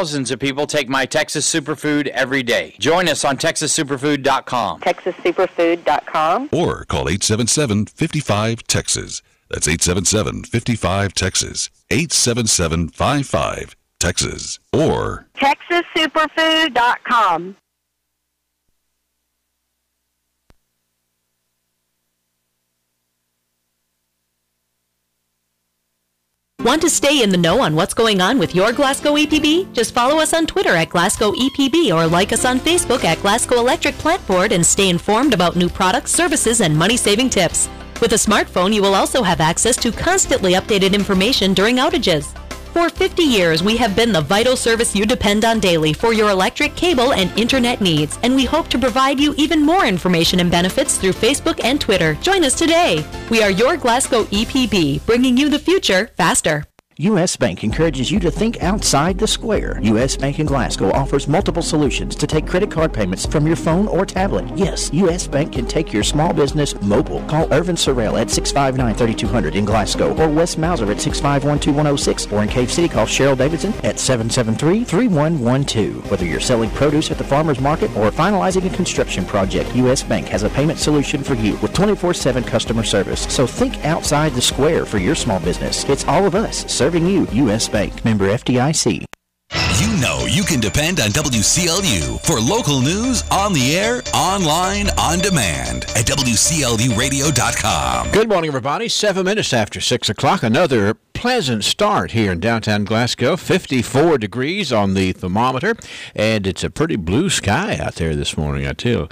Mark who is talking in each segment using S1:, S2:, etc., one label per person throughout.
S1: Thousands of people take my Texas Superfood every day. Join us on TexasSuperfood.com.
S2: TexasSuperfood.com.
S3: Or call 877-55-TEXAS. That's 877-55-TEXAS. 877-55-TEXAS. Or
S2: TexasSuperfood.com.
S4: Want to stay in the know on what's going on with your Glasgow EPB? Just follow us on Twitter at Glasgow EPB or like us on Facebook at Glasgow Electric Plant Board and stay informed about new products, services, and money-saving tips. With a smartphone, you will also have access to constantly updated information during outages. For 50 years, we have been the vital service you depend on daily for your electric, cable, and internet needs, and we hope to provide you even more information and benefits through Facebook and Twitter. Join us today. We are your Glasgow EPB, bringing you the future faster.
S5: U.S. Bank encourages you to think outside the square. U.S. Bank in Glasgow offers multiple solutions to take credit card payments from your phone or tablet. Yes, U.S. Bank can take your small business mobile. Call Irvin Sorrell at 659-3200 in Glasgow or Wes Mauser at 651-2106 or in Cave City, call Cheryl Davidson at 773-3112. Whether you're selling produce at the farmer's market or finalizing a construction project, U.S. Bank has a payment solution for you with 24/7 customer service. So think outside the square for your small business. It's all of us serving you. U.S. Bank. Member FDIC.
S6: You know you can depend on WCLU for local news on the air, online, on demand at WCLUradio.com.
S7: Good morning, everybody. 7 minutes after 6 o'clock. Another pleasant start here in downtown Glasgow. 54 degrees on the thermometer, and it's a pretty blue sky out there this morning, I tell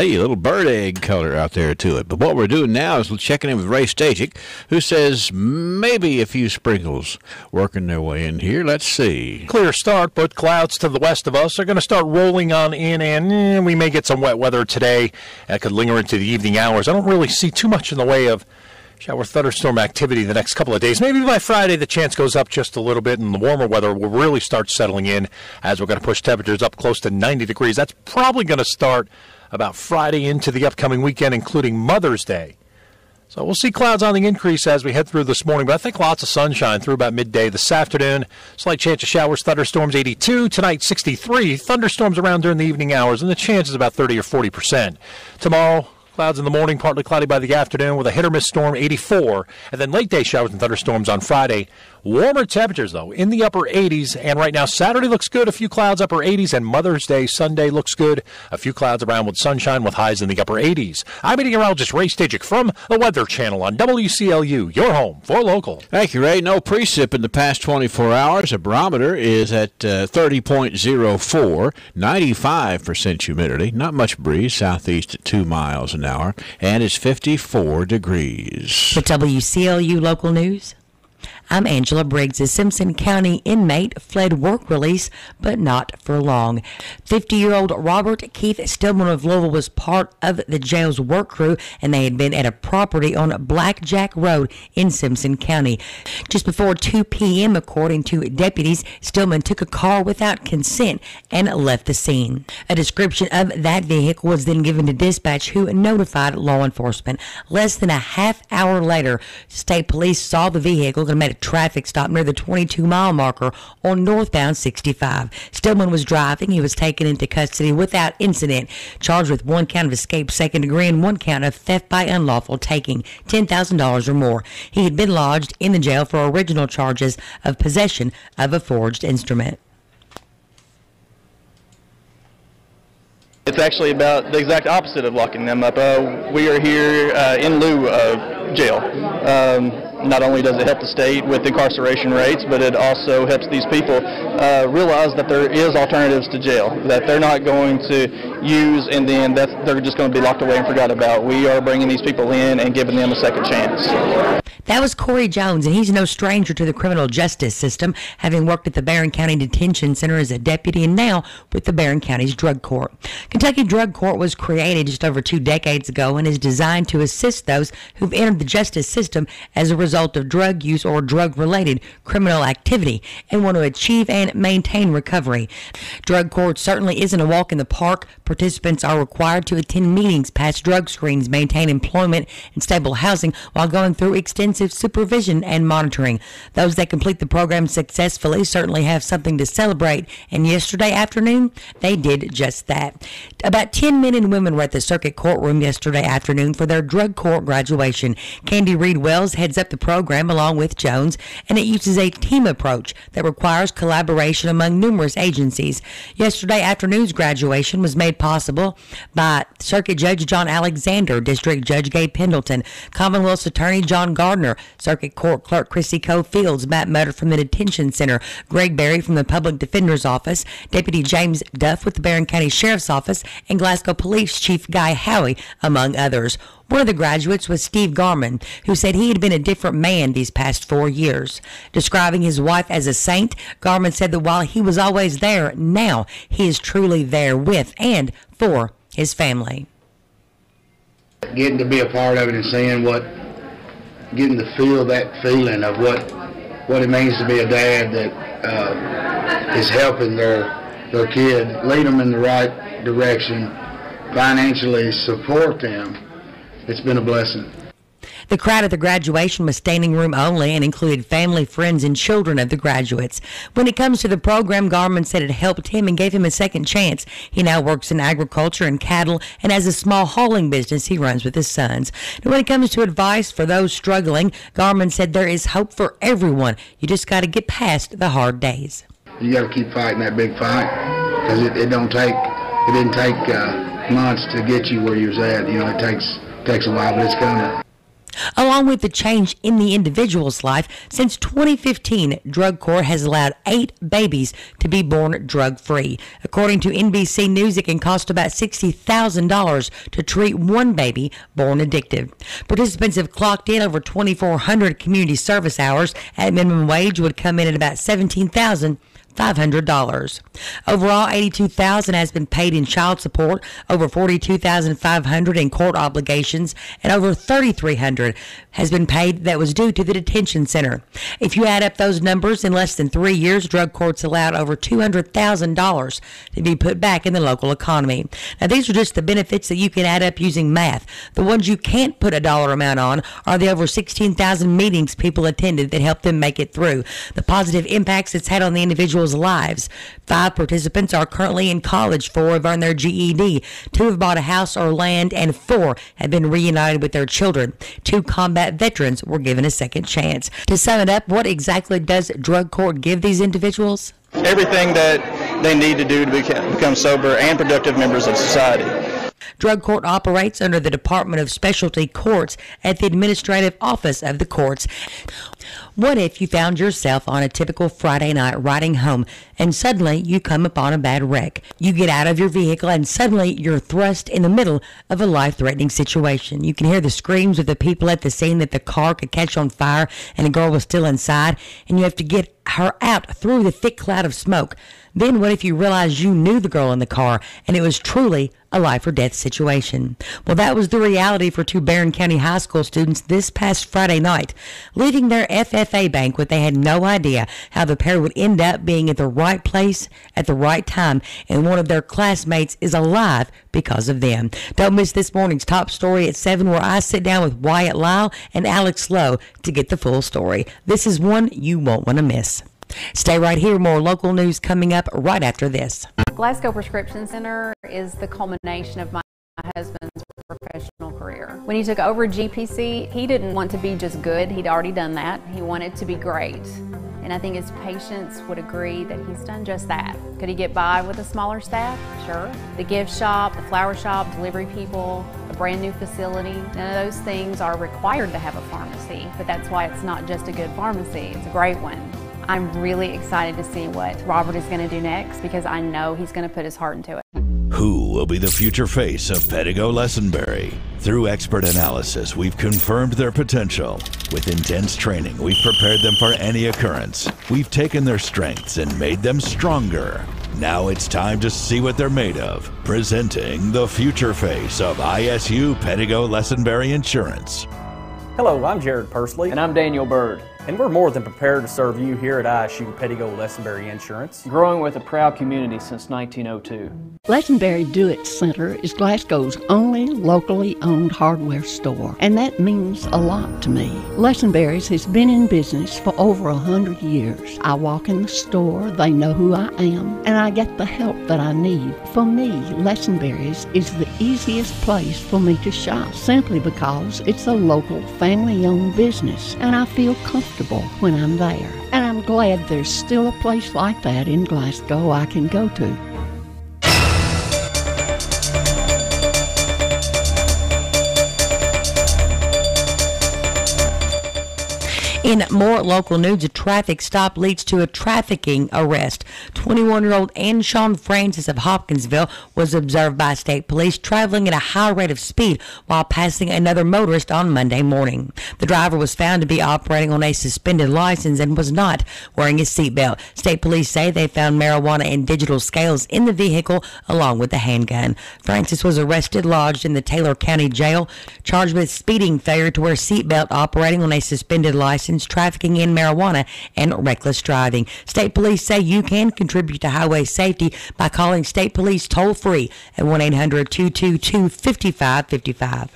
S7: you, a little bird egg color out there to it. But what we're doing now is we're checking in with Ray Stajic, who says maybe a few sprinkles working their way in here. Let's see.
S8: Clear start, but clouds to the west of us are going to start rolling on in, and we may get some wet weather today. That could linger into the evening hours. I don't really see too much in the way of shower thunderstorm activity the next couple of days. Maybe by Friday the chance goes up just a little bit and the warmer weather will really start settling in as we're going to push temperatures up close to 90 degrees. That's probably going to start about Friday into the upcoming weekend, including Mother's Day. So we'll see clouds on the increase as we head through this morning, but I think lots of sunshine through about midday this afternoon. Slight chance of showers, thunderstorms, 82. Tonight, 63. Thunderstorms around during the evening hours, and the chance is about 30 or 40%. Tomorrow, clouds in the morning, partly cloudy by the afternoon with a hit-or-miss storm, 84. And then late-day showers and thunderstorms on Friday. Warmer temperatures, though, in the upper 80s. And right now, Saturday looks good, a few clouds, upper 80s. And Mother's Day, Sunday looks good, a few clouds around with sunshine with highs in the upper 80s. I'm meteorologist Ray Stajic from the Weather Channel on WCLU, your home for local.
S7: Thank you, Ray. No precip in the past 24 hours. The barometer is at 30.04, 95% humidity. Not much breeze, southeast at 2 miles an hour. And it's 54 degrees.
S9: With WCLU Local News, I'm Angela Briggs. A Simpson County inmate fled work release, but not for long. 50-year-old Robert Keith Stillman of Louisville was part of the jail's work crew, and they had been at a property on Blackjack Road in Simpson County. Just before 2 p.m., according to deputies, Stillman took a car without consent and left the scene. A description of that vehicle was then given to dispatch, who notified law enforcement. Less than a half hour later, state police saw the vehicle and made a traffic stop near the 22-mile marker on northbound 65. Stillman was driving. He was taken into custody without incident, charged with 1 count of escape second degree and 1 count of theft by unlawful taking, $10,000 or more. He had been lodged in the jail for original charges of possession of a forged instrument.
S10: It's actually about the exact opposite of locking them up. We are here in lieu of jail. Not only does it help the state with incarceration rates, but it also helps these people realize that there is alternatives to jail, that they're not going to use and then they're just going to be locked away and forgot about. We are bringing these people in and giving them a second chance.
S9: That was Corey Jones, and he's no stranger to the criminal justice system, having worked at the Barron County Detention Center as a deputy and now with the Barron County's Drug Court. Kentucky Drug Court was created just over 2 decades ago and is designed to assist those who've entered the justice system as a result result of drug use or drug-related criminal activity and want to achieve and maintain recovery. Drug court certainly isn't a walk in the park. Participants are required to attend meetings, pass drug screens, maintain employment and stable housing while going through extensive supervision and monitoring. Those that complete the program successfully certainly have something to celebrate, and yesterday afternoon, they did just that. About 10 men and women were at the circuit courtroom yesterday afternoon for their drug court graduation. Candy Reed Wells heads up the program along with Jones, and it uses a team approach that requires collaboration among numerous agencies. Yesterday afternoon's graduation was made possible by Circuit Judge John Alexander, District Judge Gabe Pendleton, Commonwealth's Attorney John Gardner, Circuit Court Clerk Chrissy Coe Fields, Matt Mutter from the Detention Center, Greg Berry from the Public Defender's Office, Deputy James Duff with the Barron County Sheriff's Office, and Glasgow Police Chief Guy Howie, among others. One of the graduates was Steve Garman, who said he had been a different man these past 4 years. Describing his wife as a saint, Garman said that while he was always there, now he is truly there with and for his family.
S11: Getting to be a part of it and seeing getting to feel that feeling of what it means to be a dad that is helping their kid, lead them in the right direction, financially support them. It's been a blessing.
S9: The crowd at the graduation was standing room only and included family, friends, and children of the graduates. When it comes to the program, Garman said it helped him and gave him a second chance. He now works in agriculture and cattle and has a small hauling business he runs with his sons. And when it comes to advice for those struggling, Garman said there is hope for everyone. You just got to get past the hard days.
S11: You got to keep fighting that big fight because it didn't take months to get you where you was at. You know, it takes a while, but it's coming.
S9: Along with the change in the individual's life, since 2015, drug court has allowed 8 babies to be born drug-free. According to NBC News, it can cost about $60,000 to treat one baby born addicted. Participants have clocked in over 2,400 community service hours. At minimum wage would come in at about $17,500. Overall, $82,000 has been paid in child support, over $42,500 in court obligations, and over $3,300 has been paid that was due to the detention center. If you add up those numbers, in less than 3 years, drug courts allowed over $200,000 to be put back in the local economy. Now, these are just the benefits that you can add up using math. The ones you can't put a dollar amount on are the over 16,000 meetings people attended that helped them make it through, the positive impacts it's had on the individual's lives. 5 participants are currently in college, 4 have earned their GED, 2 have bought a house or land, and 4 have been reunited with their children. 2 combat veterans were given a second chance. To sum it up, what exactly does drug court give these individuals?
S10: Everything that they need to do to become sober and productive members of society.
S9: Drug court operates under the Department of Specialty Courts at the Administrative Office of the Courts. What if you found yourself on a typical Friday night riding home and suddenly you come upon a bad wreck? You get out of your vehicle and suddenly you're thrust in the middle of a life-threatening situation. You can hear the screams of the people at the scene that the car could catch on fire and the girl was still inside, and you have to get her out through the thick cloud of smoke. Then what if you realize you knew the girl in the car and it was truly a life or death situation? Well, that was the reality for 2 Barron County high school students this past Friday night. Leaving their FFA banquet, they had no idea how the pair would end up being at the right place at the right time, and one of their classmates is alive because of them. Don't miss this morning's top story at 7, where I sit down with Wyatt Lyle and Alex Lowe to get the full story. This is one you won't want to miss. Stay right here. More local news coming up right after this.
S12: Glasgow Prescription Center is the culmination of my husband's professional career. When he took over GPC, he didn't want to be just good. He'd already done that. He wanted to be great. And I think his patients would agree that he's done just that. Could he get by with a smaller staff? Sure. The gift shop, the flower shop, delivery people, a brand new facility, none of those things are required to have a pharmacy, but that's why it's not just a good pharmacy, it's a great one. I'm really excited to see what Robert is going to do next, because I know he's going to put his heart into it.
S6: Who will be the future face of Pedigo Lessenberry? Through expert analysis, we've confirmed their potential. With intense training, we've prepared them for any occurrence. We've taken their strengths and made them stronger. Now it's time to see what they're made of. Presenting the future face of ISU Pedigo Lessenberry Insurance.
S13: Hello, I'm Jared Pursley.
S14: And I'm Daniel Bird.
S13: And we're more than prepared to serve you here at ISU Pettigo Lessenberry Insurance.
S14: Growing with a proud community since 1902.
S15: Lessenberry Do-It Center is Glasgow's only locally owned hardware store, and that means a lot to me. Lessenberry's has been in business for over 100 years. I walk in the store, they know who I am, and I get the help that I need. For me, Lessenberry's is the easiest place for me to shop, simply because it's a local family-owned business, and I feel comfortable when I'm there. And I'm glad there's still a place like that in Glasgow I can go to.
S9: In more local news, a traffic stop leads to a trafficking arrest. 21-year-old Anshawn Francis of Hopkinsville was observed by state police traveling at a high rate of speed while passing another motorist on Monday morning. The driver was found to be operating on a suspended license and was not wearing a seatbelt. State police say they found marijuana and digital scales in the vehicle along with the handgun. Francis was arrested, lodged in the Taylor County Jail, charged with speeding, failure to wear seatbelt, operating on a suspended license, trafficking in marijuana, and reckless driving. State police say you can contribute to highway safety by calling state police toll-free at 1-800-222-5555.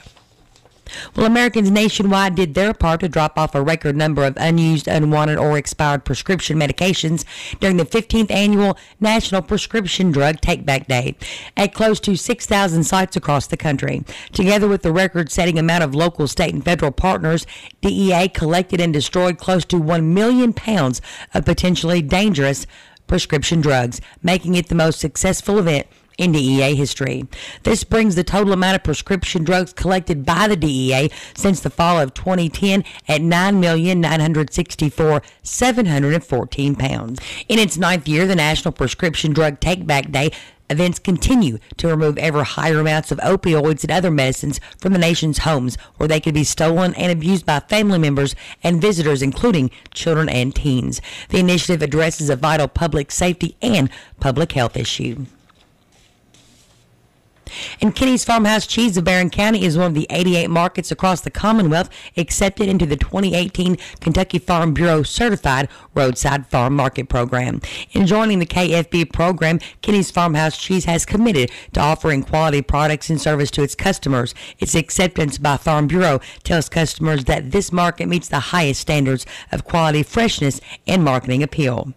S9: Well, Americans nationwide did their part to drop off a record number of unused, unwanted, or expired prescription medications during the 15th annual National Prescription Drug Take-Back Day at close to 6,000 sites across the country. Together with the record-setting amount of local, state, and federal partners, DEA collected and destroyed close to 1 million pounds of potentially dangerous prescription drugs, making it the most successful event in DEA history. This brings the total amount of prescription drugs collected by the DEA since the fall of 2010 at 9,964,714 pounds. In its 9th year, the National Prescription Drug Take-Back Day events continue to remove ever higher amounts of opioids and other medicines from the nation's homes where they could be stolen and abused by family members and visitors, including children and teens. The initiative addresses a vital public safety and public health issue. And Kenny's Farmhouse Cheese of Barron County is one of the 88 markets across the Commonwealth accepted into the 2018 Kentucky Farm Bureau Certified Roadside Farm Market Program. In joining the KFB program, Kenny's Farmhouse Cheese has committed to offering quality products and service to its customers. Its acceptance by Farm Bureau tells customers that this market meets the highest standards of quality, freshness, and marketing appeal.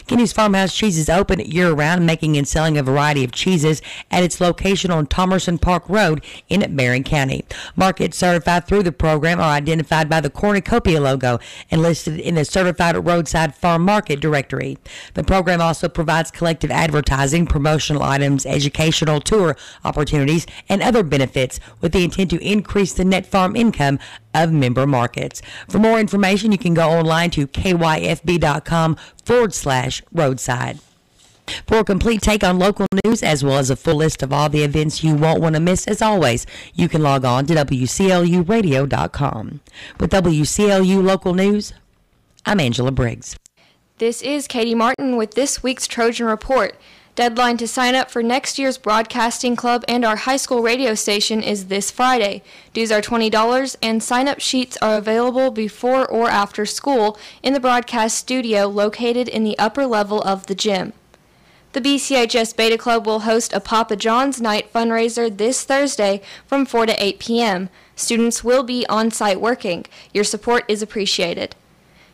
S9: Kenny's Farmhouse Cheese is open year-round, making and selling a variety of cheeses at its location on Thomerson Park Road in Barron County. Markets certified through the program are identified by the cornucopia logo and listed in the Certified Roadside Farm Market directory. The program also provides collective advertising, promotional items, educational tour opportunities, and other benefits with the intent to increase the net farm income of member markets. For more information, you can go online to kyfb.com/roadside. For a complete take on local news, as well as a full list of all the events you won't want to miss, as always, you can log on to WCLUradio.com. With WCLU Local News, I'm Angela Briggs.
S16: This is Katie Martin with this week's Trojan Report. Deadline to sign up for next year's Broadcasting Club and our high school radio station is this Friday. Dues are $20 and sign-up sheets are available before or after school in the broadcast studio located in the upper level of the gym. The BCHS Beta Club will host a Papa John's Night fundraiser this Thursday from 4 to 8 p.m. Students will be on-site working. Your support is appreciated.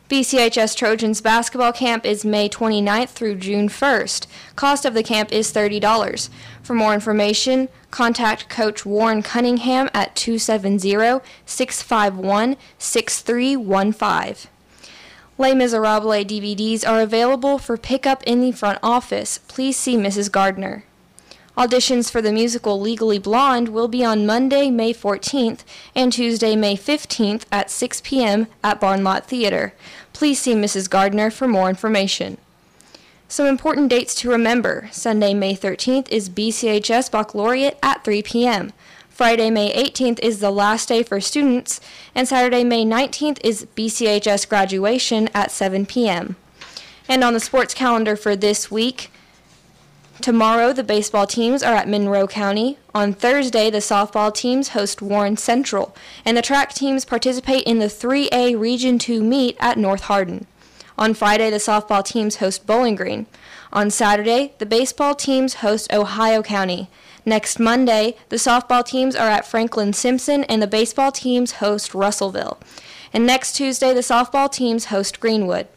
S16: BCHS Trojans basketball camp is May 29th through June 1st. Cost of the camp is $30. For more information, contact Coach Warren Cunningham at 270-651-6315. Les Miserables DVDs are available for pickup in the front office. Please see Mrs. Gardner. Auditions for the musical Legally Blonde will be on Monday, May 14th and Tuesday, May 15th at 6 p.m. at Barn Lot Theater. Please see Mrs. Gardner for more information. Some important dates to remember. Sunday, May 13th is BCHS Baccalaureate at 3 p.m. Friday, May 18th is the last day for students, and Saturday, May 19th is BCHS graduation at 7 p.m. And on the sports calendar for this week, Tomorrow, the baseball teams are at Monroe County. On Thursday, the softball teams host Warren Central, and the track teams participate in the 3A Region 2 meet at North Hardin. On Friday, the softball teams host Bowling Green. On Saturday, the baseball teams host Ohio County. Next Monday, the softball teams are at Franklin Simpson, and the baseball teams host Russellville. And next Tuesday, the softball teams host Greenwood.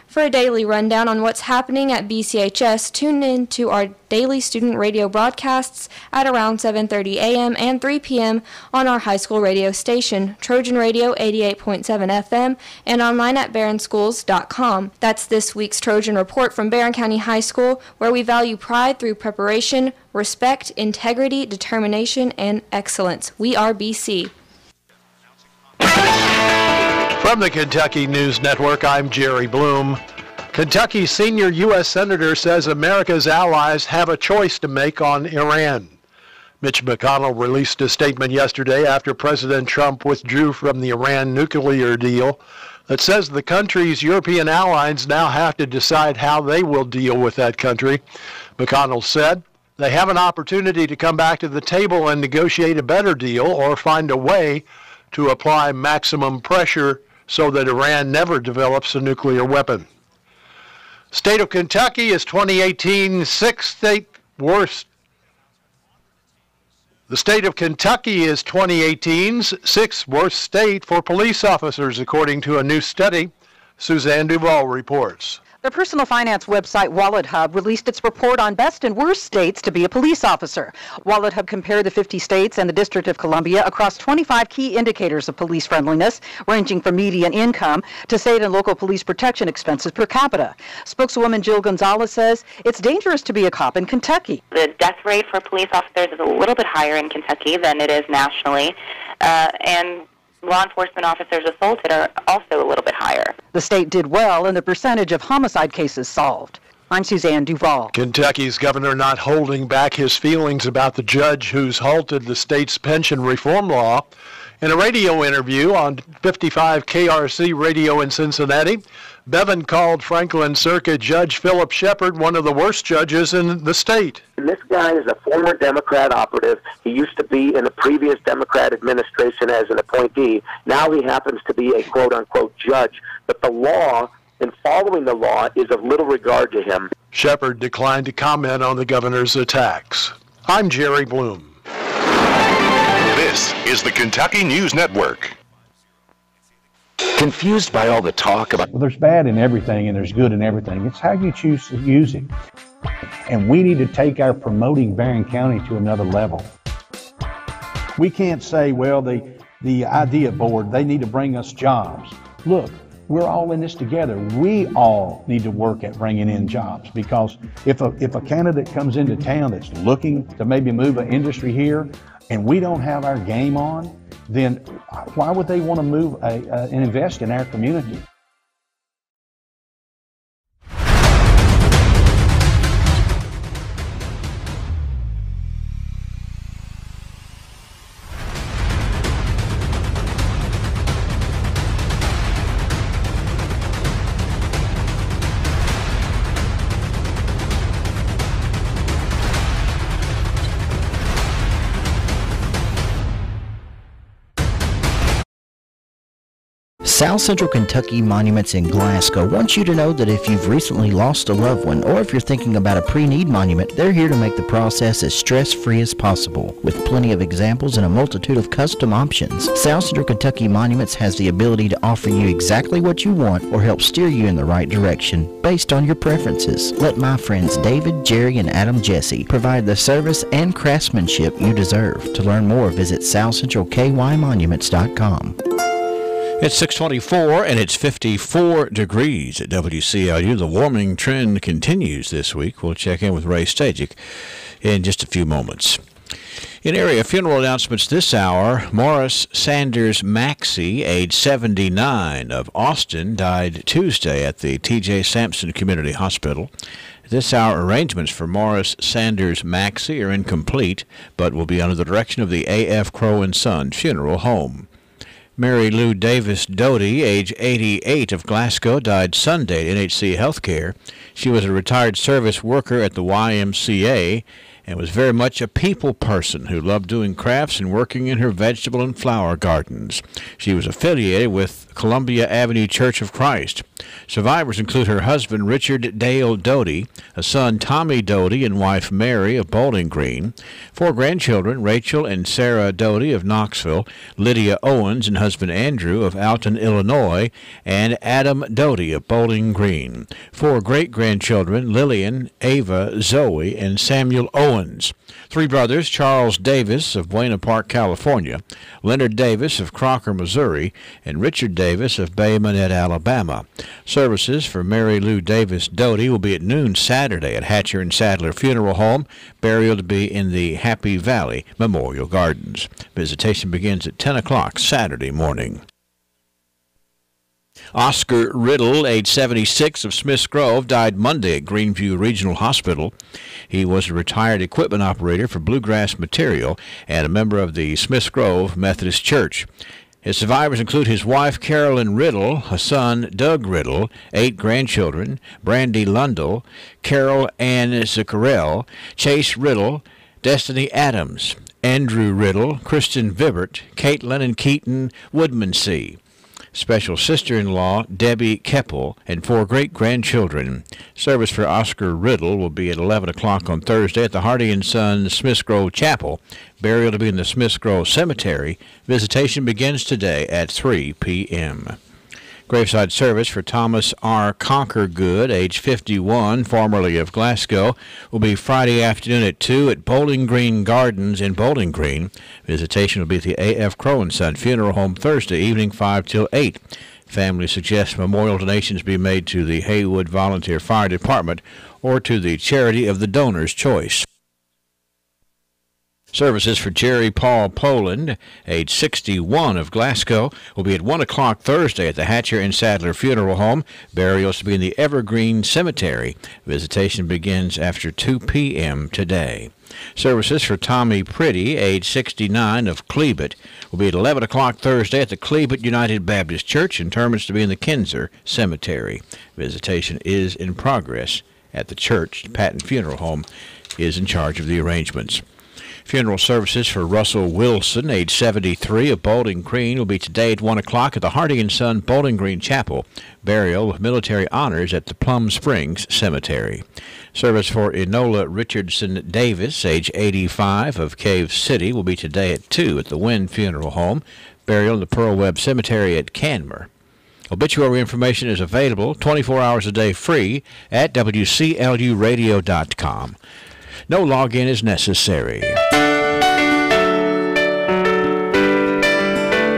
S16: For a daily rundown on what's happening at BCHS, tune in to our daily student radio broadcasts at around 7:30 a.m. and 3 p.m. on our high school radio station, Trojan Radio 88.7 FM, and online at barronschools.com. That's this week's Trojan Report from Barron County High School, where we value pride through preparation, respect, integrity, determination, and excellence. We are BC.
S17: From the Kentucky News Network, I'm Jerry Bloom. Kentucky's senior U.S. Senator says America's allies have a choice to make on Iran. Mitch McConnell released a statement yesterday after President Trump withdrew from the Iran nuclear deal that says the country's European allies now have to decide how they will deal with that country. McConnell said they have an opportunity to come back to the table and negotiate a better deal or find a way to apply maximum pressure so that Iran never develops a nuclear weapon. State of Kentucky is 2018 sixth state worst. The state of Kentucky is 2018's sixth worst state for police officers, according to a new study. Suzanne Duvall reports.
S18: The personal finance website Wallet Hub released its report on best and worst states to be a police officer. Wallet Hub compared the 50 states and the District of Columbia across 25 key indicators of police friendliness, ranging from median income to state and local police protection expenses per capita. Spokeswoman Jill Gonzalez says it's dangerous to be a cop in Kentucky.
S2: The death rate for police officers is a little bit higher in Kentucky than it is nationally, and law enforcement officers assaulted are also a little bit higher.
S18: The state did well in the percentage of homicide cases solved. I'm Suzanne Duvall.
S17: Kentucky's governor not holding back his feelings about the judge who's halted the state's pension reform law. In a radio interview on 55 KRC Radio in Cincinnati, Bevan called Franklin Circuit Judge Philip Shepard one of the worst judges in the state.
S19: And this guy is a former Democrat operative. He used to be in a previous Democrat administration as an appointee. Now he happens to be a quote-unquote judge. But the law and following the law is of little regard to him.
S17: Shepard declined to comment on the governor's attacks. I'm Jerry Bloom.
S3: This is the Kentucky News Network.
S20: Confused by all the talk about...
S21: Well, there's bad in everything and there's good in everything. It's how you choose to use it. And we need to take our promoting Barron County to another level. We can't say, well, the idea board, they need to bring us jobs. Look, we're all in this together. We all need to work at bringing in jobs, because if a candidate comes into town that's looking to maybe move an industry here and we don't have our game on, then why would they want to move and invest in our community?
S5: South Central Kentucky Monuments in Glasgow wants you to know that if you've recently lost a loved one, or if you're thinking about a pre-need monument, they're here to make the process as stress-free as possible. With plenty of examples and a multitude of custom options, South Central Kentucky Monuments has the ability to offer you exactly what you want or help steer you in the right direction based on your preferences. Let my friends David, Jerry, and Adam Jesse provide the service and craftsmanship you deserve. To learn more, visit southcentralkymonuments.com.
S7: It's 6:24 and it's 54 degrees at WCLU. The warming trend continues this week. We'll check in with Ray Stajic in just a few moments. In area funeral announcements this hour, Morris Sanders Maxey, age 79, of Austin, died Tuesday at the T.J. Sampson Community Hospital. This hour, arrangements for Morris Sanders Maxey are incomplete, but will be under the direction of the A.F. Crow & Son Funeral Home. Mary Lou Davis Doty, age 88, of Glasgow, died Sunday at NHC Healthcare. She was a retired service worker at the YMCA and was very much a people person who loved doing crafts and working in her vegetable and flower gardens. She was affiliated with Columbia Avenue Church of Christ. Survivors include her husband, Richard Dale Doty, a son, Tommy Doty, and wife, Mary, of Bowling Green. 4 grandchildren, Rachel and Sarah Doty of Knoxville, Lydia Owens and husband, Andrew, of Alton, Illinois, and Adam Doty of Bowling Green. 4 great-grandchildren, Lillian, Ava, Zoe, and Samuel Owens. 3 brothers, Charles Davis of Buena Park, California, Leonard Davis of Crocker, Missouri, and Richard Davis of Bay Minette, Alabama. Services for Mary Lou Davis Doty will be at noon Saturday at Hatcher and Sadler Funeral Home. Burial to be in the Happy Valley Memorial Gardens. Visitation begins at 10 o'clock Saturday morning. Oscar Riddle, age 76, of Smiths Grove, died Monday at Greenview Regional Hospital. He was a retired equipment operator for Bluegrass Material and a member of the Smiths Grove Methodist Church. His survivors include his wife, Carolyn Riddle, a son, Doug Riddle, 8 grandchildren, Brandy Lundell, Carol Ann Zuccarell, Chase Riddle, Destiny Adams, Andrew Riddle, Kristen Vibert, Caitlin and Keaton Woodmansee. Special sister-in-law, Debbie Keppel, and 4 great-grandchildren. Service for Oscar Riddle will be at 11 o'clock on Thursday at the Hardy & Son Smiths Grove Chapel. Burial to be in the Smiths Grove Cemetery. Visitation begins today at 3 p.m. Graveside service for Thomas R. Conquergood, age 51, formerly of Glasgow, will be Friday afternoon at 2 at Bowling Green Gardens in Bowling Green. Visitation will be at the A.F. Crow & Son Funeral Home Thursday evening, 5 till 8. Family suggests memorial donations be made to the Haywood Volunteer Fire Department or to the charity of the donor's choice. Services for Jerry Paul Poland, age 61, of Glasgow, will be at 1 o'clock Thursday at the Hatcher and Sadler Funeral Home. Burials to be in the Evergreen Cemetery. Visitation begins after 2 p.m. today. Services for Tommy Pretty, age 69, of Cleabet, will be at 11 o'clock Thursday at the Cleabet United Baptist Church. Interments to be in the Kinzer Cemetery. Visitation is in progress at the church. Patton Funeral Home is in charge of the arrangements. Funeral services for Russell Wilson, age 73, of Bowling Green, will be today at 1 o'clock at the Hardy & Son Bowling Green Chapel. Burial with military honors at the Plum Springs Cemetery. Service for Enola Richardson Davis, age 85, of Cave City, will be today at 2 at the Wynn Funeral Home. Burial in the Pearl Webb Cemetery at Canmer. Obituary information is available 24 hours a day free at WCLUradio.com. No login is necessary.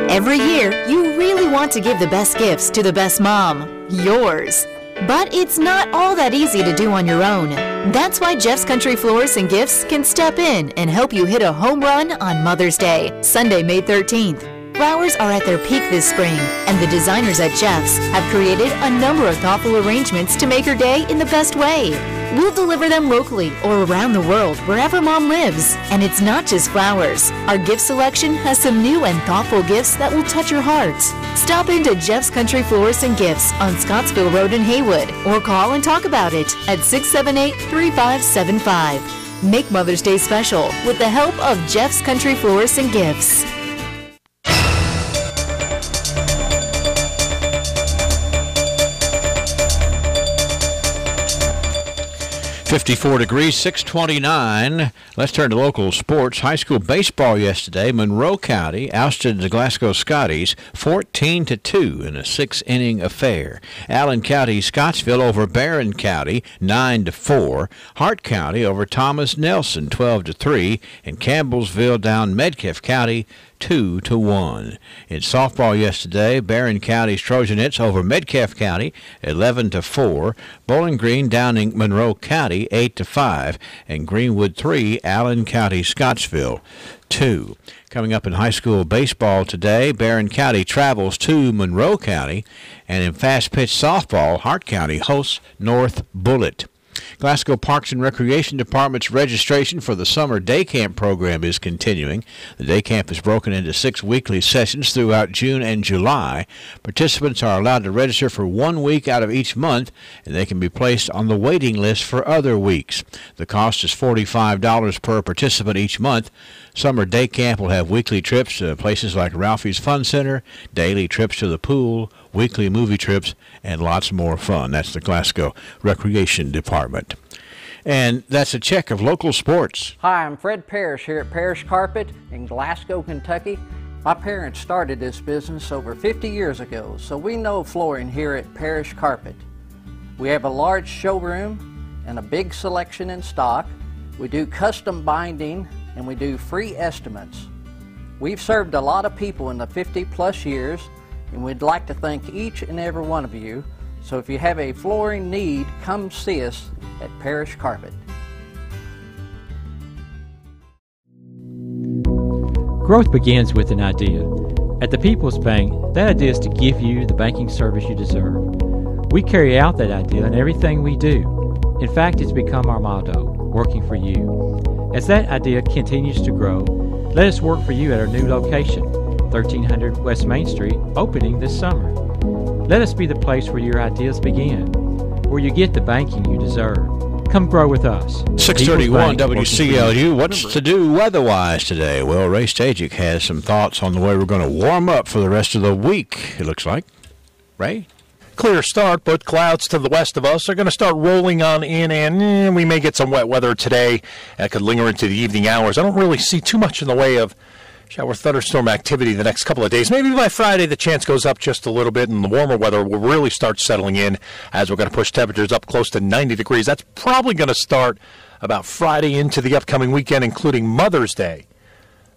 S20: Every year, you really want to give the best gifts to the best mom, yours. But it's not all that easy to do on your own. That's why Jeff's Country Florists and Gifts can step in and help you hit a home run on Mother's Day, Sunday, May 13th. Flowers are at their peak this spring, and the designers at Jeff's have created a number of thoughtful arrangements to make her day in the best way. We'll deliver them locally or around the world, wherever Mom lives. And it's not just flowers. Our gift selection has some new and thoughtful gifts that will touch your heart. Stop into Jeff's Country Florists and Gifts on Scottsville Road in Haywood, or call and talk about it at 678-3575. Make Mother's Day special with the help of Jeff's Country Florists and Gifts.
S7: 54 degrees, 629. Let's turn to local sports. High school baseball yesterday. Monroe County ousted the Glasgow Scotties 14-2 in a 6-inning affair. Allen County Scottsville over Barron County 9-4. Hart County over Thomas Nelson 12-3. And Campbellsville down Medcalf County 2-1. In softball yesterday, Barron County's Trojanettes over Medcalf County 11-4. Bowling Green downing Monroe County 8-5, and Greenwood 3, Allen County Scottsville 2. Coming up in high school baseball today, Barron County travels to Monroe County, and in fast pitch softball, Hart County hosts North Bullitt. Glasgow Parks and Recreation Department's registration for the summer day camp program is continuing. The day camp is broken into 6 weekly sessions throughout June and July. Participants are allowed to register for 1 week out of each month, and they can be placed on the waiting list for other weeks. The cost is $45 per participant each month. Summer day camp will have weekly trips to places like Ralphie's Fun Center, daily trips to the pool, weekly movie trips, and lots more fun. That's the Glasgow Recreation Department. And that's a check of local sports.
S1: Hi, I'm Fred Parrish here at Parrish Carpet in Glasgow, Kentucky. My parents started this business over 50 years ago, so we know flooring here at Parrish Carpet. We have a large showroom and a big selection in stock. We do custom binding and we do free estimates. We've served a lot of people in the 50-plus years, and we'd like to thank each and every one of you. So if you have a flooring need, come see us at Parrish Carpet.
S22: Growth begins with an idea. At the People's Bank, that idea is to give you the banking service you deserve. We carry out that idea in everything we do. In fact, it's become our motto, working for you. As that idea continues to grow, let us work for you at our new location, 1300 West Main Street, opening this summer. Let us be the place where your ideas begin, where you get the banking you deserve. Come grow with us.
S7: 631 WCLU. What's to do weather-wise today? Well, Ray Stajic has some thoughts on the way we're going to warm up for the rest of the week, it looks like. Ray?
S8: Clear start, but clouds to the west of us are going to start rolling on in, and we may get some wet weather today. That could linger into the evening hours. I don't really see too much in the way of shower thunderstorm activity the next couple of days. Maybe by Friday the chance goes up just a little bit, and the warmer weather will really start settling in as we're going to push temperatures up close to 90 degrees. That's probably going to start about Friday into the upcoming weekend, including Mother's Day.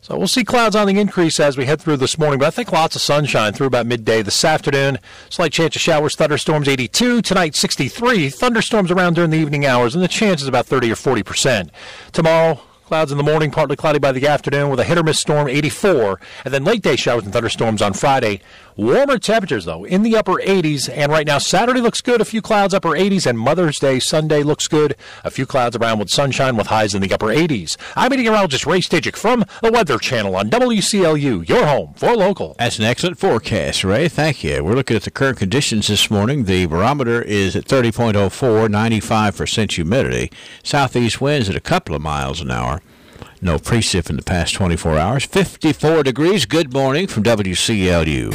S8: So we'll see clouds on the increase as we head through this morning, but I think lots of sunshine through about midday this afternoon. Slight chance of showers, thunderstorms, 82. Tonight, 63. Thunderstorms around during the evening hours, and the chance is about 30 or 40%. Tomorrow, clouds in the morning, partly cloudy by the afternoon with a hit-or-miss storm, 84. And then late-day showers and thunderstorms on Friday. Warmer temperatures, though, in the upper 80s. And right now, Saturday looks good, a few clouds, upper 80s. And Mother's Day, Sunday looks good, a few clouds around with sunshine with highs in the upper 80s. I'm meteorologist Ray Stajic from the Weather Channel on WCLU, your home for local.
S7: That's an excellent forecast, Ray. Thank you. We're looking at the current conditions this morning. The barometer is at 30.04, 95% humidity. Southeast winds at a couple of miles an hour. No precip in the past 24 hours. 54 degrees. Good morning from WCLU.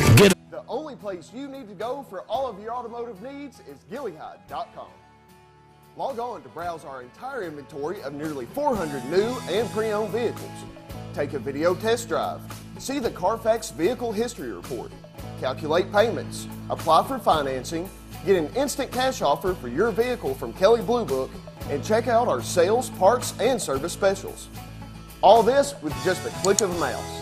S23: The only place you need to go for all of your automotive needs is Gillyhide.com. Log on to browse our entire inventory of nearly 400 new and pre-owned vehicles. Take a video test drive. See the Carfax Vehicle History Report. Calculate payments. Apply for financing. Get an instant cash offer for your vehicle from Kelley Blue Book. And check out our sales, parts, and service specials. All this with just a click of a mouse.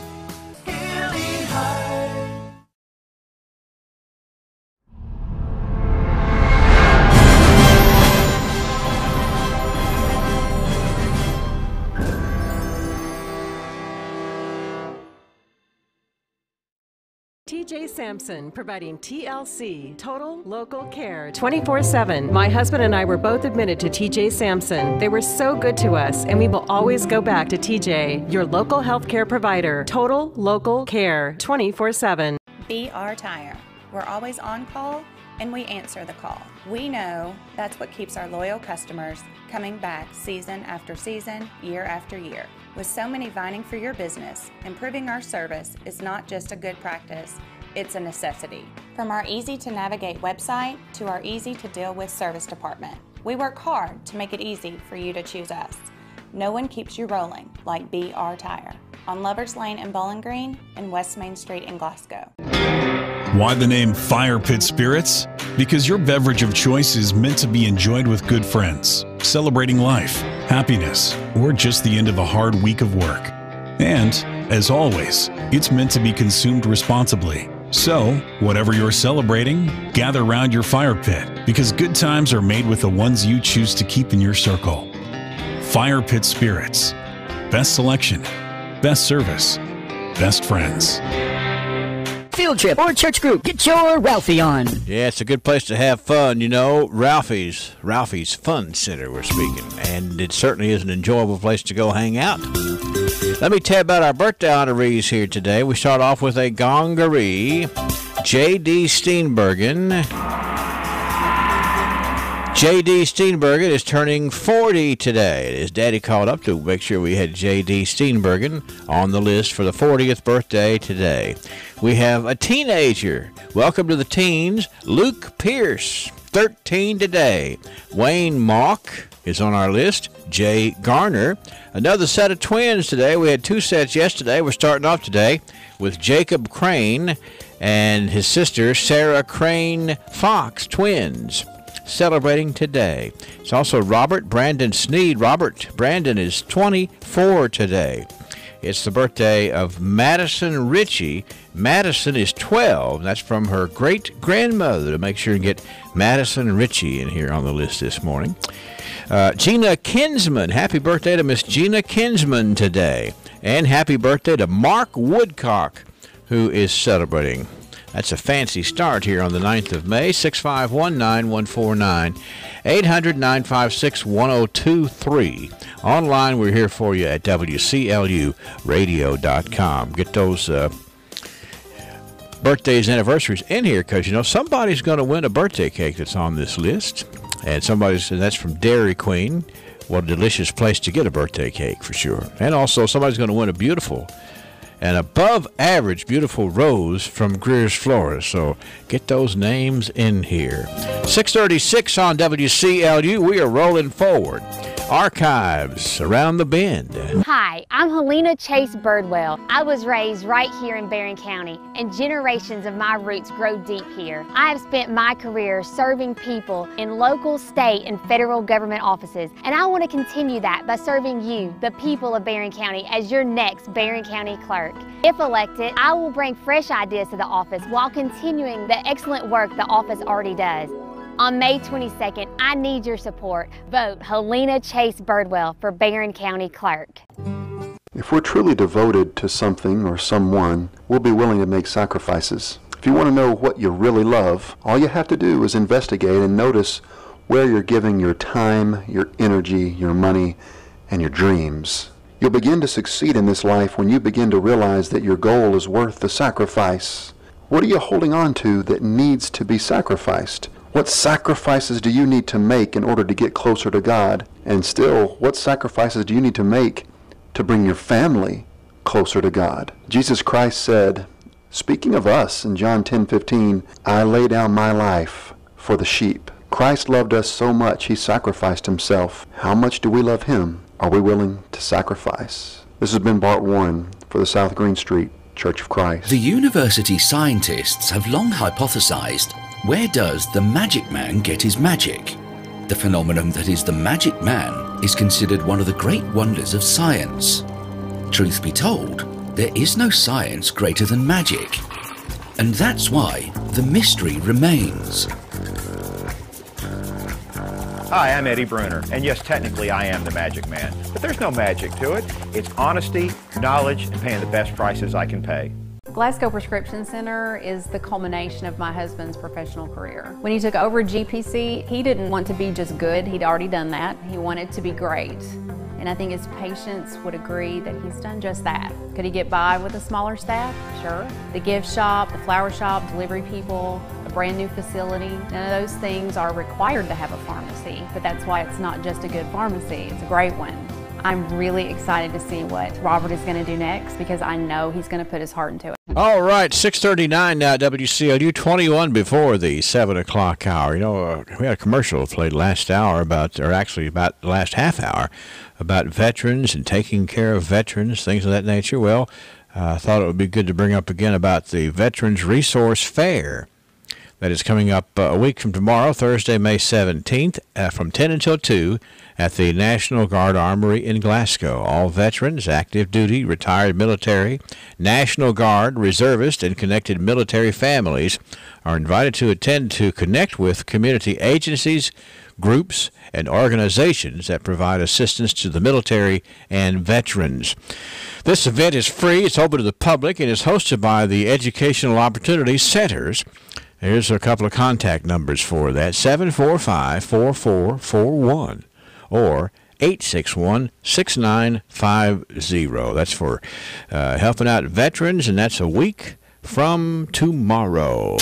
S24: TJ Sampson, providing TLC, Total Local Care, 24/7. My husband and I were both admitted to TJ Sampson. They were so good to us, and we will always go back to TJ, your local health care provider. Total Local Care, 24/7.
S25: BR Tire. We're always on call, and we answer the call. We know that's what keeps our loyal customers coming back season after season, year after year. With so many vying for your business, improving our service is not just a good practice, it's a necessity. From our easy-to-navigate website to our easy-to-deal-with service department, we work hard to make it easy for you to choose us. No one keeps you rolling like BR Tire on Lovers Lane in Bowling Green and West Main Street in Glasgow.
S26: Why the name Fire Pit Spirits? Because your beverage of choice is meant to be enjoyed with good friends, celebrating life, happiness, or just the end of a hard week of work. And, as always, it's meant to be consumed responsibly. So, whatever you're celebrating, gather round your fire pit, because good times are made with the ones you choose to keep in your circle. Fire Pit Spirits. Best selection, best service, best friends.
S4: field trip, or church group. Get your Ralphie on.
S7: Yeah, it's a good place to have fun, you know. Ralphie's Fun Center, we're speaking. And it certainly is an enjoyable place to go hang out. Let me tell you about our birthday honorees here today. We start off with a gongaree, J.D. Steenbergen. J.D. Steenbergen is turning 40 today. His daddy called up to make sure we had J.D. Steenbergen on the list for the 40th birthday today. We have a teenager. Welcome to the teens, Luke Pierce, 13 today. Wayne Mock is on our list. Jay Garner. Another set of twins today. We had two sets yesterday. We're starting off today with Jacob Crane and his sister Sarah Crane Fox, twins, celebrating today. It's also Robert Brandon Sneed. Robert Brandon is 24 today. It's the birthday of Madison Ritchie. Madison is 12. That's from her great-grandmother. To make sure and get Madison Ritchie in here on the list this morning. Gina Kinsman. Happy birthday to Miss Gina Kinsman today. And happy birthday to Mark Woodcock, who is celebrating. That's a fancy start here on the 9th of May. 6519149, 800-956-1023. Online, we're here for you at WCLUradio.com. Get those birthdays, anniversaries in here, because, you know, somebody's going to win a birthday cake that's on this list. And that's from Dairy Queen. What a delicious place to get a birthday cake, for sure. And also, somebody's going to win a beautiful and above average beautiful rose from Greer's Florist. So get those names in here. 636 on WCLU. We are rolling forward. Archives around the bend.
S6: Hi, I'm Helena Chase Birdwell. I was raised right here in Barron County, and generations of my roots grow deep here. I have spent my career serving people in local, state, and federal government offices, and I want to continue that by serving you, the people of Barron County, as your next Barron County clerk. If elected, I will bring fresh ideas to the office while continuing the excellent work the office already does. On May 22nd, I need your support. Vote Helena Chase Birdwell for Barron County Clerk.
S10: If we're truly devoted to something or someone, we'll be willing to make sacrifices. If you want to know what you really love, all you have to do is investigate and notice where you're giving your time, your energy, your money, and your dreams. You'll begin to succeed in this life when you begin to realize that your goal is worth the sacrifice. What are you holding on to that needs to be sacrificed? What sacrifices do you need to make in order to get closer to God? And still, what sacrifices do you need to make to bring your family closer to God? Jesus Christ said, speaking of us in John 10:15, I lay down my life for the sheep. Christ loved us so much, he sacrificed himself. How much do we love him? Are we willing to sacrifice? This has been Bart Warren for the South Green Street Church of Christ.
S11: The university scientists have long hypothesized, where does the magic man get his magic? The phenomenon that is the magic man is considered one of the great wonders of science. Truth be told, there is no science greater than magic. And that's why the mystery remains.
S12: Hi, I'm Eddie Bruner, and yes, technically I am the magic man, but there's no magic to it. It's honesty, knowledge, and paying the best prices I can pay.
S13: Glasgow Prescription Center is the culmination of my husband's professional career. When he took over GPC, he didn't want to be just good. He'd already done that. He wanted to be great. And I think his patients would agree that he's done just that. Could he get by with a smaller staff? Sure. The gift shop, the flower shop, delivery people, a brand new facility, none of those things are required to have a pharmacy, but that's why it's not just a good pharmacy, it's a great one. I'm really excited to see what Robert is going to do next because I know he's going to put his heart into it.
S7: All right, 6:39 now, WCLU, 21 before the 7 o'clock hour. You know, we had a commercial played last hour about the last half hour about veterans and taking care of veterans, things of that nature. Well, I thought it would be good to bring up again about the Veterans Resource Fair that is coming up a week from tomorrow, Thursday, May 17th, from 10 until 2 at the National Guard Armory in Glasgow. All veterans, active duty, retired military, National Guard, reservist, and connected military families are invited to attend to connect with community agencies, groups, and organizations that provide assistance to the military and veterans. This event is free, it's open to the public, and is hosted by the Educational Opportunity Centers. Here's a couple of contact numbers for that, 745-4441 or 861-6950. That's for helping out veterans, and that's a week from tomorrow.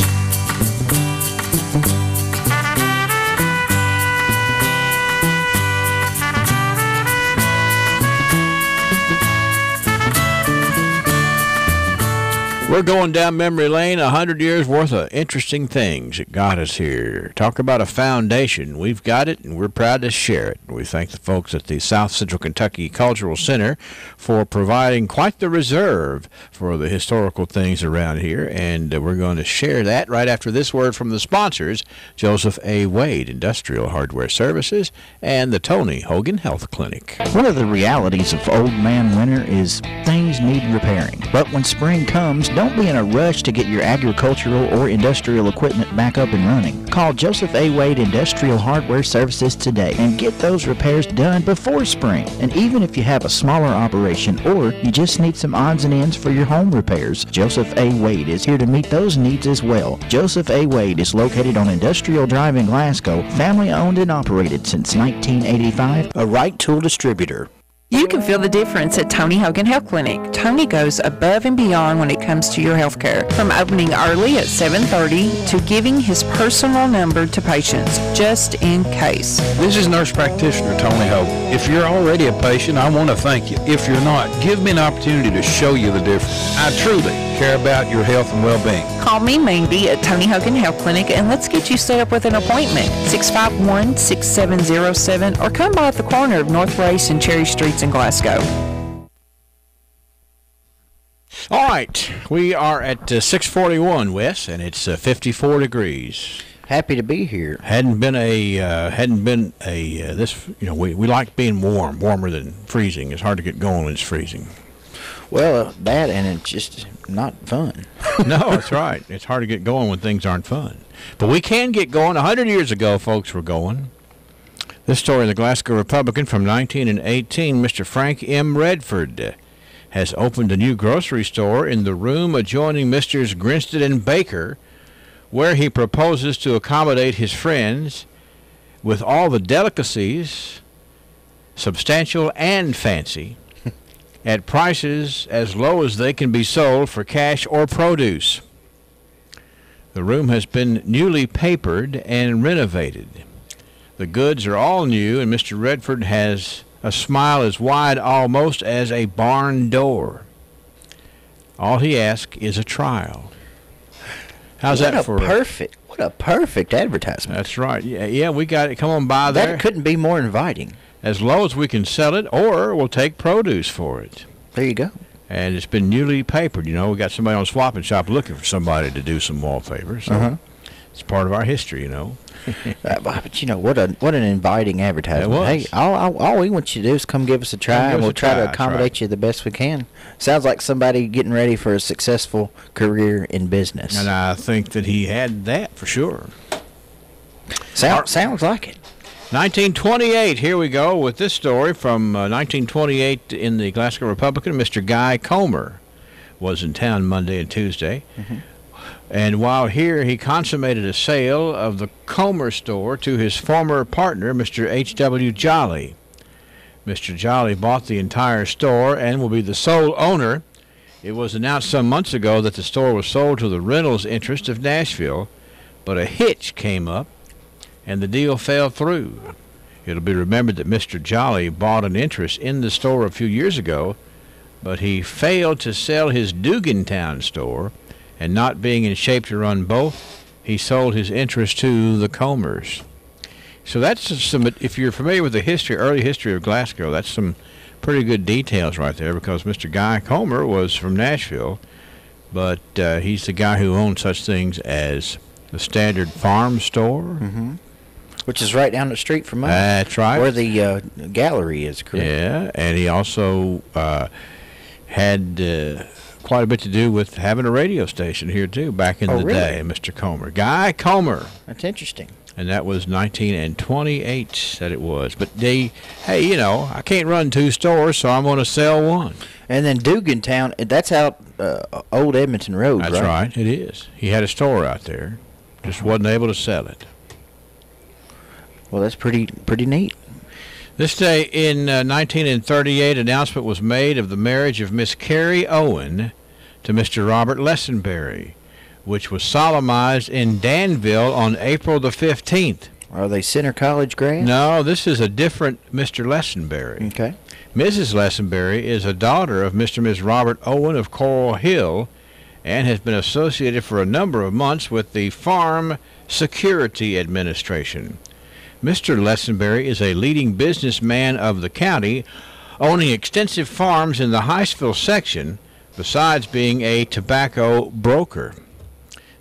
S7: We're going down memory lane, 100 years worth of interesting things that got us here. Talk about a foundation. We've got it, and we're proud to share it. We thank the folks at the South Central Kentucky Cultural Center for providing quite the reserve for the historical things around here, and we're going to share that right after this word from the sponsors, Joseph A. Wade, Industrial Hardware Services, and the Tony Hogan Health Clinic.
S5: One of the realities of old man winter is things need repairing. But when spring comes, don't be in a rush to get your agricultural or industrial equipment back up and running. Call Joseph A. Wade Industrial Hardware Services today and get those repairs done before spring. And even if you have a smaller operation or you just need some odds and ends for your home repairs, Joseph A. Wade is here to meet those needs as well. Joseph A. Wade is located on Industrial Drive in Glasgow, family owned and operated since 1985, a Wright Tool distributor.
S2: You can feel the difference at Tony Hogan Health Clinic. Tony goes above and beyond when it comes to your health care. From opening early at 7:30 to giving his personal number to patients, just in case.
S9: This is nurse practitioner Tony Hogan. If you're already a patient, I want to thank you. If you're not, give me an opportunity to show you the difference. I truly care about your health and well-being.
S2: Call me, Mandy, at Tony Hogan Health Clinic, and let's get you set up with an appointment. 651-6707, or come by at the corner of North Race and Cherry Streets in Glasgow.
S7: All right, we are at 641, Wes, and it's 54 degrees.
S14: Happy to be here.
S7: Hadn't been a this, we like being warmer than freezing. It's hard to get going when it's freezing.
S14: Well, that, and it's just not fun.
S7: No, that's right. It's hard to get going when things aren't fun. But we can get going. 100 years ago, folks were going. This story in the Glasgow Republican from 1918, Mr. Frank M. Redford has opened a new grocery store in the room adjoining Messrs. Grinstead and Baker, where he proposes to accommodate his friends with all the delicacies, substantial and fancy, at prices as low as they can be sold for cash or produce. The room has been newly papered and renovated. The goods are all new, and Mr. Redford has a smile as wide almost as a barn door. All he asks is a trial. How's that for
S14: what a perfect advertisement.
S7: That's right. Yeah, we got it. Come on by there.
S14: That couldn't be more inviting.
S7: As low as we can sell it, or we'll take produce for it.
S14: There you go.
S7: And it's been newly papered. We got somebody on Swap and Shop looking for somebody to do some wallpaper. So it's part of our history,
S14: But what an inviting advertisement. Hey, all we want you to do is come give us a try, and we'll try to accommodate you the best we can. Sounds like somebody getting ready for a successful career in business.
S7: And I think that he had that for sure.
S14: Sounds like it.
S7: 1928, here we go with this story from 1928 in the Glasgow Republican. Mr. Guy Comer was in town Monday and Tuesday. And while here, he consummated a sale of the Comer store to his former partner, Mr. H.W. Jolly. Mr. Jolly bought the entire store and will be the sole owner. It was announced some months ago that the store was sold to the Reynolds interest of Nashville, but a hitch came up, and the deal fell through. It'll be remembered that Mr. Jolly bought an interest in the store a few years ago, but he failed to sell his Dugantown store, and not being in shape to run both, he sold his interest to the Comers. So that's some, if you're familiar with the early history of Glasgow, that's some pretty good details right there, because Mr. Guy Comer was from Nashville, but he's the guy who owned such things as the Standard Farm Store,
S14: which is right down the street from us.
S7: That's right.
S14: Where the gallery is, correct?
S7: Yeah, and he also had quite a bit to do with having a radio station here, too, back in the day, Mr. Comer. Guy Comer.
S14: That's interesting.
S7: And that was 1928 that it was. But hey, I can't run 2 stores, so I'm going to sell one.
S14: And then Dugan Town, that's out Old Edmonton Road,
S7: That's right, it is. He had a store out there, just wasn't able to sell it.
S14: Well, that's pretty neat.
S7: This day in 1938, announcement was made of the marriage of Miss Carrie Owen to Mr. Robert Lessenberry, which was solemnized in Danville on April the 15th.
S14: Are they Center College grads?
S7: No, this is a different Mr. Lessenberry.
S14: Okay.
S7: Mrs. Lessenberry is a daughter of Mr. and Ms. Robert Owen of Coral Hill and has been associated for a number of months with the Farm Security Administration. Mr. Lessenberry is a leading businessman of the county, owning extensive farms in the Highsville section, besides being a tobacco broker.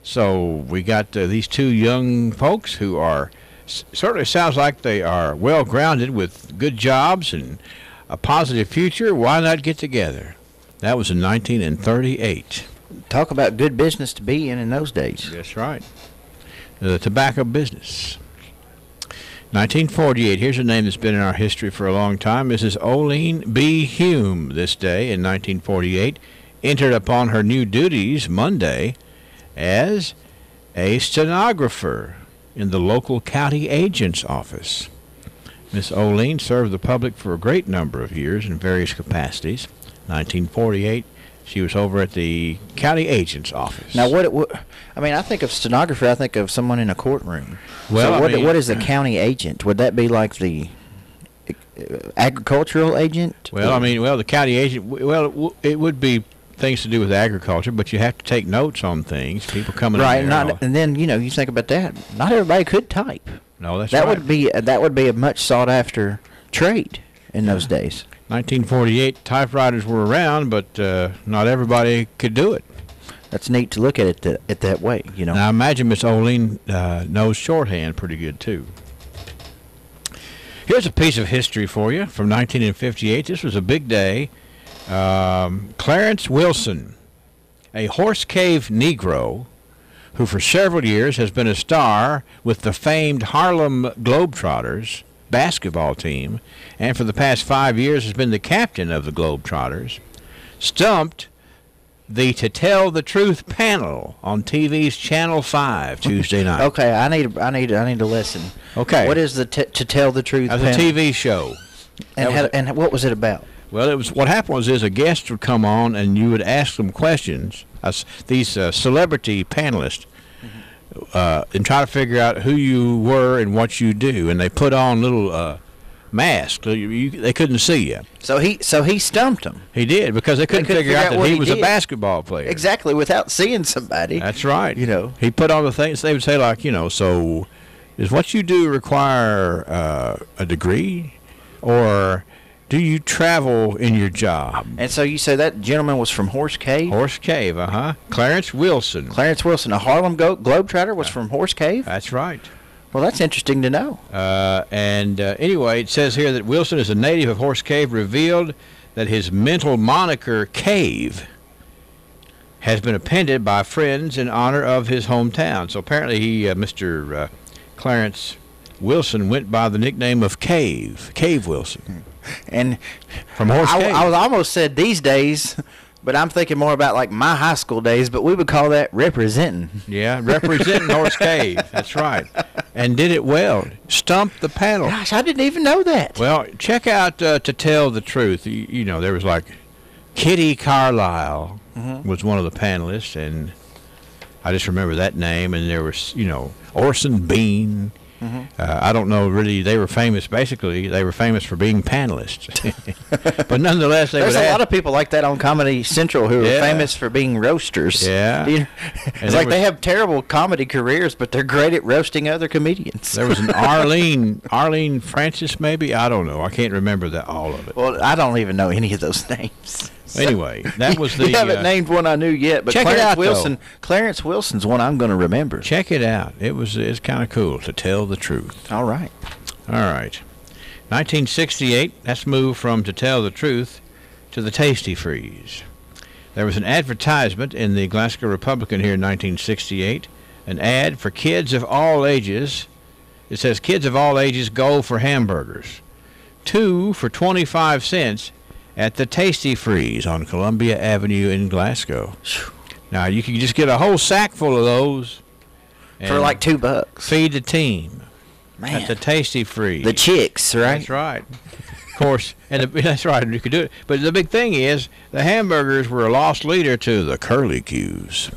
S7: So we got these 2 young folks who are, certainly sounds like they are well grounded with good jobs and a positive future. Why not get together? That was in 1938.
S14: Talk about good business to be in those days.
S7: That's right. The tobacco business. 1948, here's a name that's been in our history for a long time. Mrs. Oline B. Hume, this day in 1948, entered upon her new duties Monday as a stenographer in the local county agent's office. Miss Oline served the public for a great number of years in various capacities. 1948, she was over at the county agent's office.
S14: Now, I think of stenographer, I think of someone in a courtroom.
S7: Well,
S14: so what is the county agent? Would that be like the agricultural agent?
S7: Well, the county agent, it would be things to do with agriculture, but you have to take notes on things. People coming
S14: right,
S7: in there.
S14: And then, you think about that. Not everybody could type.
S7: No, that's
S14: that
S7: right.
S14: That would be a much sought-after trade in those days.
S7: 1948, typewriters were around, but not everybody could do it.
S14: That's neat to look at it that way,
S7: Now, I imagine Miss Oline knows shorthand pretty good, too. Here's a piece of history for you from 1958. This was a big day. Clarence Wilson, a Horse Cave Negro who for several years has been a star with the famed Harlem Globetrotters basketball team, and for the past 5 years has been the captain of the Globetrotters, stumped the To Tell the Truth panel on TV's Channel 5 Tuesday night.
S14: Okay, I need a lesson.
S7: Okay.
S14: What is the To Tell the Truth panel?
S7: It was a TV show.
S14: And what was it about?
S7: Well, what happened was a guest would come on and you would ask them questions, these celebrity panelists, and try to figure out who you were and what you do. And they put on little masks so they couldn't see you.
S14: So he stumped them.
S7: He did, because they couldn't figure out that he was a basketball player.
S14: Exactly, without seeing somebody.
S7: That's right. He put on the things. They would say, like, so does what you do require a degree, or do you travel in your job?
S14: And so you say that gentleman was from Horse Cave?
S7: Horse Cave, Clarence Wilson.
S14: Clarence Wilson, a Harlem Globetrotter, was from Horse Cave?
S7: That's right.
S14: Well, that's interesting to know.
S7: Anyway, it says here that Wilson is a native of Horse Cave, revealed that his mental moniker, Cave, has been appended by friends in honor of his hometown. So apparently Mr. Clarence Wilson went by the nickname of Cave Wilson.
S14: And
S7: from Horse Cave.
S14: I almost said these days, but I'm thinking more about like my high school days, but we would call that representing.
S7: Yeah, representing Horse Cave. That's right. And did it well. Stumped the panel.
S14: Gosh, I didn't even know that.
S7: Well, check out To Tell the Truth. There was like Kitty Carlisle was one of the panelists, and I just remember that name. And there was, Orson Bean. I don't know really. They were famous. Basically, they were famous for being panelists. But nonetheless,
S14: there's a lot of people like that on Comedy Central who are famous for being roasters.
S7: Yeah,
S14: it's like they have terrible comedy careers, but they're great at roasting other comedians.
S7: There was an Arlene Francis, maybe. I don't know. I can't remember all of it.
S14: Well, I don't even know any of those names.
S7: Anyway, that was the.
S14: You haven't named one I knew yet, but
S7: check
S14: Clarence
S7: it out,
S14: Wilson. Though. Clarence Wilson's one I'm going to remember.
S7: Check it out. It's kind of cool. To Tell the Truth.
S14: All right.
S7: 1968. Let's move from To Tell the Truth to the Tasty Freeze. There was an advertisement in the Glasgow Republican here in 1968. An ad for kids of all ages It says kids of all ages go for hamburgers. 2 for 25 cents at the Tasty Freeze on Columbia Avenue in Glasgow. Now, you can just get a whole sack full of those.
S14: For like $2.
S7: Feed the team.
S14: Man.
S7: At the Tasty Freeze.
S14: The chicks, right?
S7: That's right. Of course, that's right. You could do it. But the big thing is, the hamburgers were a lost leader to the curly Q's.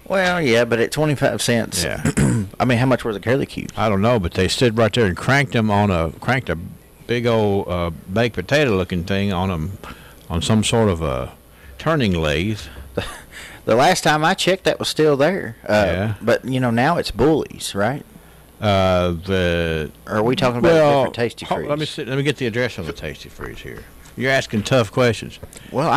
S14: Well, yeah, but at 25 cents.
S7: Yeah.
S14: I mean, how much were the curly Q's?
S7: I don't know, but they stood right there and cranked a big old baked potato looking thing on them on some sort of a turning lathe.
S14: The last time I checked, that was still there.
S7: Yeah.
S14: But now it's Bullies, right? Or are we talking about a different Tasty Freeze?
S7: Let me get the address on the Tasty Freeze here. You're asking tough questions.
S14: Well,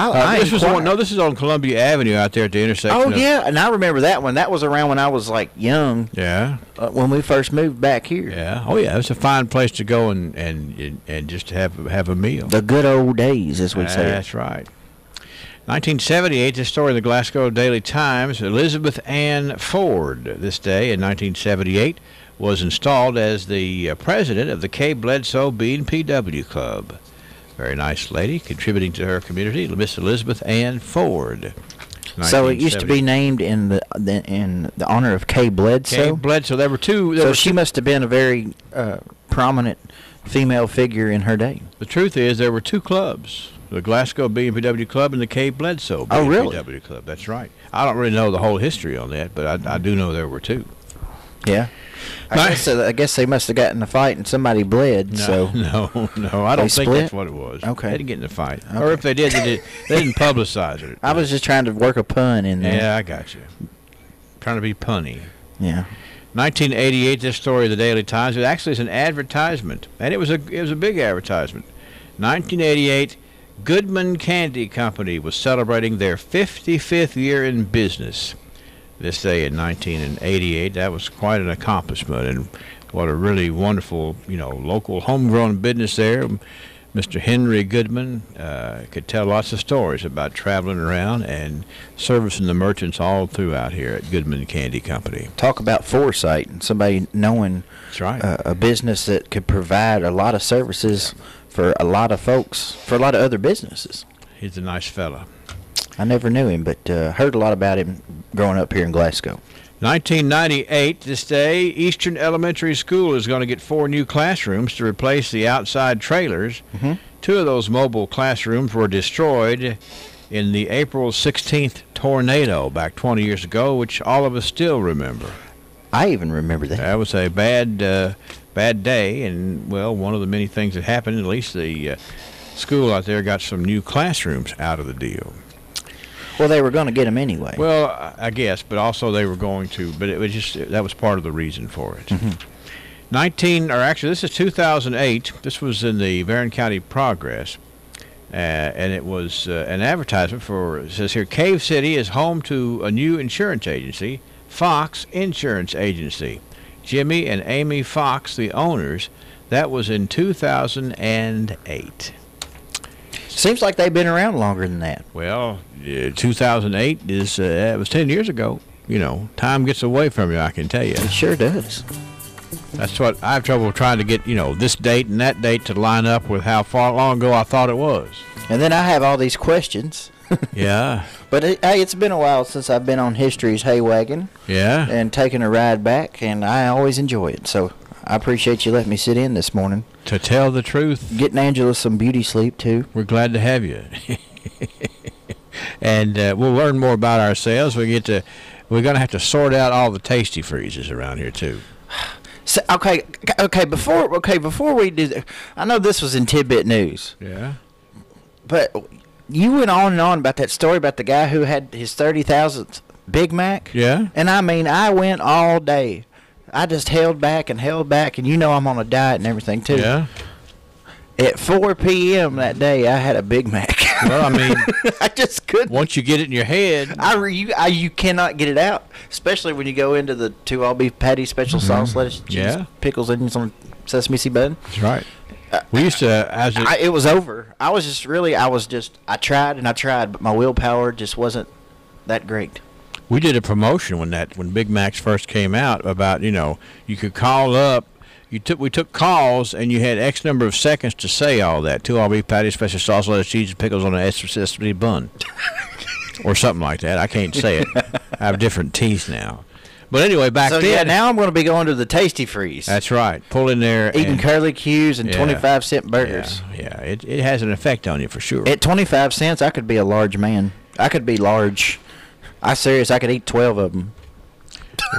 S7: this is on Columbia Avenue out there at the intersection.
S14: Oh, yeah, and I remember that one. That was around when I was, like, young.
S7: Yeah.
S14: When we first moved back here.
S7: Yeah. Oh, yeah. It's a fine place to go and just have a meal.
S14: The good old days, as we say.
S7: That's right. 1978, this story in the Glasgow Daily Times, Elizabeth Ann Ford, this day in 1978, was installed as the president of the K. Bledsoe B&PW Club. Very nice lady, contributing to her community, Miss Elizabeth Ann Ford.
S14: So it used to be named in the honor of K. Bledsoe?
S7: K. Bledsoe. There were two.
S14: So she must have been a very prominent female figure in her day.
S7: The truth is there were two clubs, the Glasgow B&PW Club and the K. Bledsoe B&PW Club. That's right. I don't really know the whole history on that, but I do know there were two.
S14: Yeah. I guess they must have gotten in a fight and somebody bled.
S7: No, I don't think that's what it was.
S14: Okay.
S7: They didn't get in a fight. Okay. Or if they did, they didn't publicize it.
S14: I was just trying to work a pun in there.
S7: Yeah, I got you. Trying to be punny.
S14: Yeah.
S7: 1988, this story of the Daily Times. It actually is an advertisement, and it was a big advertisement. 1988, Goodman Candy Company was celebrating their 55th year in business. This day in 1988, that was quite an accomplishment, and what a really wonderful, local homegrown business there. Mr. Henry Goodman could tell lots of stories about traveling around and servicing the merchants all throughout here at Goodman Candy Company.
S14: Talk about foresight and somebody knowing
S7: That's right.
S14: A business that could provide a lot of services for a lot of folks, for a lot of other businesses.
S7: He's a nice fella.
S14: I never knew him, but heard a lot about him growing up here in Glasgow.
S7: 1998, this day, Eastern Elementary School is going to get 4 new classrooms to replace the outside trailers.
S14: Mm-hmm.
S7: 2 of those mobile classrooms were destroyed in the April 16th tornado back 20 years ago, which all of us still remember.
S14: I even remember that.
S7: That was a bad day, and, well, one of the many things that happened, at least the school out there got some new classrooms out of the deal.
S14: Well, they were going to get them anyway.
S7: Well, I guess, but also they were going to. But it was just that was part of the reason for it.
S14: Mm-hmm.
S7: This is 2008. This was in the Barron County Progress, and it was an advertisement for. It says here, Cave City is home to a new insurance agency, Fox Insurance Agency. Jimmy and Amy Fox, the owners. That was in 2008.
S14: Seems like they've been around longer than that.
S7: Well, 2008 is it was 10 years ago. Time gets away from you, I can tell you.
S14: It sure does.
S7: That's what I have trouble trying to get, this date and that date to line up with how far long ago I thought it was.
S14: And then I have all these questions.
S7: Yeah.
S14: But it's been a while since I've been on History's Hay Wagon.
S7: Yeah.
S14: And taking a ride back, and I always enjoy it. So I appreciate you letting me sit in this morning.
S7: To tell the truth.
S14: Getting Angela some beauty sleep, too.
S7: We're glad to have you. And we'll learn more about ourselves. We're going to have to sort out all the Tasty Freezes around here, too.
S14: So, before we do that, I know this was in Tidbit News.
S7: Yeah.
S14: But you went on and on about that story about the guy who had his 30,000th Big Mac.
S7: Yeah.
S14: And I went all day. I just held back, and I'm on a diet and everything, too.
S7: Yeah.
S14: At 4 p.m. that day, I had a Big Mac.
S7: Well, I mean,
S14: I just couldn't.
S7: Once you get it in your head,
S14: you cannot get it out, especially when you go into the 2 all-beef patty, special sauce, lettuce, cheese, pickles, onions on sesame seed bun.
S7: That's right. We used to.
S14: It was over. I tried and I tried, but my willpower just wasn't that great.
S7: We did a promotion when Big Macs first came out about, you could call up we took calls, and you had X number of seconds to say all that. 2 all beef patties, special sauce, lettuce, cheese, and pickles on an sesame bun. Or something like that. I can't say it. I have different teeth now. But anyway, back then.
S14: Yeah, now I'm going to be going to the Tasty Freeze.
S7: That's right. Pull in there.
S14: Eating curly Q's and 25-cent burgers.
S7: Yeah, it has an effect on you for sure.
S14: At 25 cents, I could be a large man. I could be large. I could eat 12 of them.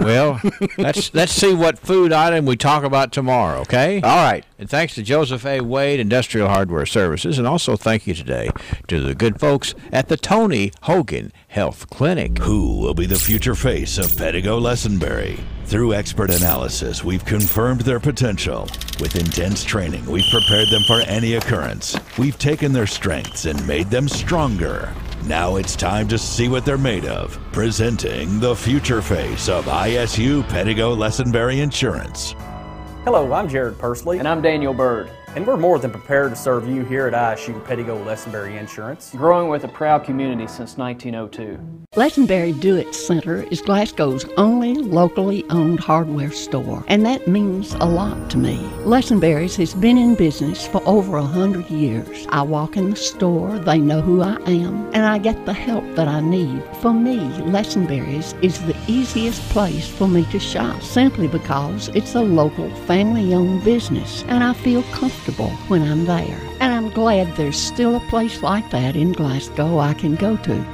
S7: Well, let's see what food item we talk about tomorrow, okay?
S14: All right.
S7: And thanks to Joseph A. Wade Industrial Hardware Services, and also thank you today to the good folks at the Tony Hogan Health Clinic.
S3: Who will be the future face of Pedigo Lessenberry? Through expert analysis, we've confirmed their potential. With intense training, we've prepared them for any occurrence. We've taken their strengths and made them stronger. Now it's time to see what they're made of. Presenting the future face of ISU Pedigo Lessenberry Insurance.
S15: Hello, I'm Jared Pursley. And I'm Daniel Bird. And we're more than prepared to serve you here at ISU Pedigo Lessenberry Insurance, growing with a proud community since 1902.
S16: Lessenberry Do-It Center is Glasgow's only locally owned hardware store, and that means a lot to me. Lessenberry's has been in business for over 100 years. I walk in the store, they know who I am, and I get the help that I need. For me, Lessenberry's is the easiest place for me to shop, simply because it's a local family-owned business, and I feel comfortable when I'm there. And I'm glad there's still a place like that in Glasgow I can go to.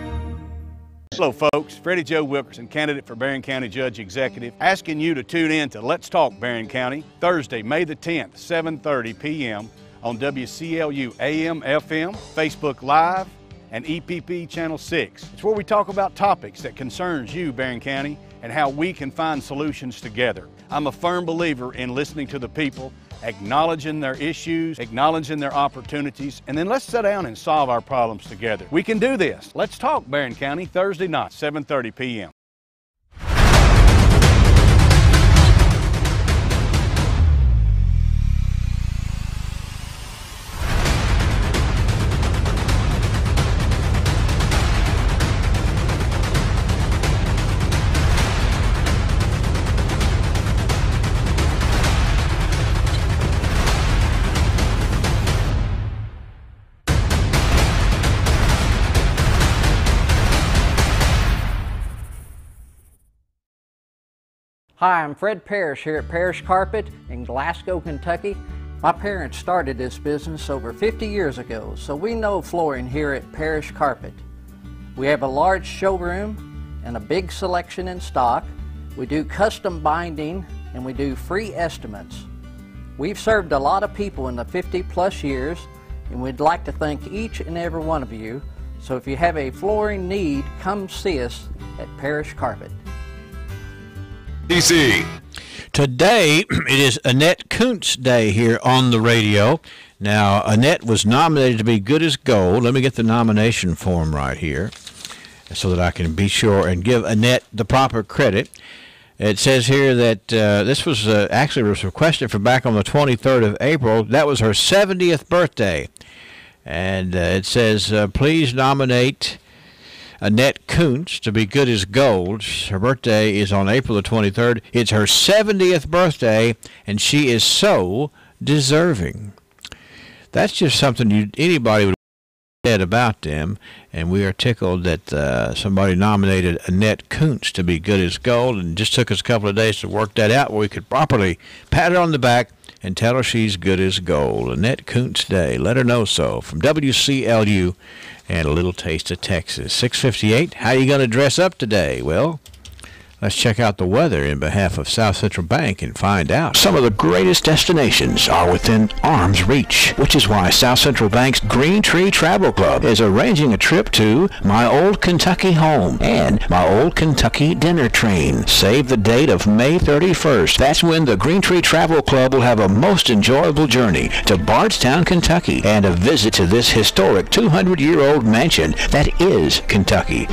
S17: Hello folks, Freddie Joe Wilkerson, candidate for Barron County Judge Executive, asking you to tune in to Let's Talk Barron County, Thursday, May the 10th, 7:30 p.m. on WCLU AM, FM, Facebook Live, and EPP Channel 6. It's where we talk about topics that concerns you, Barron County, and how we can find solutions together. I'm a firm believer in listening to the people, acknowledging their issues, acknowledging their opportunities, and then let's sit down and solve our problems together. We can do this. Let's Talk Barron County, Thursday night, 7:30 p.m.
S1: Hi, I'm Fred Parrish here at Parrish Carpet in Glasgow, Kentucky. My parents started this business over 50 years ago, so we know flooring here at Parrish Carpet. We have a large showroom and a big selection in stock. We do custom binding and we do free estimates. We've served a lot of people in the 50+ years, and we'd like to thank each and every one of you. So if you have a flooring need, come see us at Parrish Carpet.
S7: DC. Today, it is Annette Kuntz Day here on the radio. Now, Annette was nominated to be Good as Gold. Let me get the nomination form right here so that I can be sure and give Annette the proper credit. It says here that this was actually was requested for back on the 23rd of April. That was her 70th birthday. And it says, please nominate Annette Kuntz to be Good as Gold. Her birthday is on April the 23rd. It's her 70th birthday, and she is so deserving. That's just something anybody would said about them, and we are tickled that somebody nominated Annette Kuntz to be Good as Gold, and it just took us a couple of days to work that out where we could properly pat her on the back and tell her she's good as gold. Annette Kuntz Day. Let her know so. From WCLU and a little taste of Texas. 6:58. How you going to dress up today? Well, let's check out the weather in behalf of South Central Bank and find out.
S5: Some of the greatest destinations are within arm's reach, which is why South Central Bank's Green Tree Travel Club is arranging a trip to My Old Kentucky Home and My Old Kentucky Dinner Train. Save the date of May 31st. That's when the Green Tree Travel Club will have a most enjoyable journey to Bardstown, Kentucky, and a visit to this historic 200-year-old mansion that is Kentucky.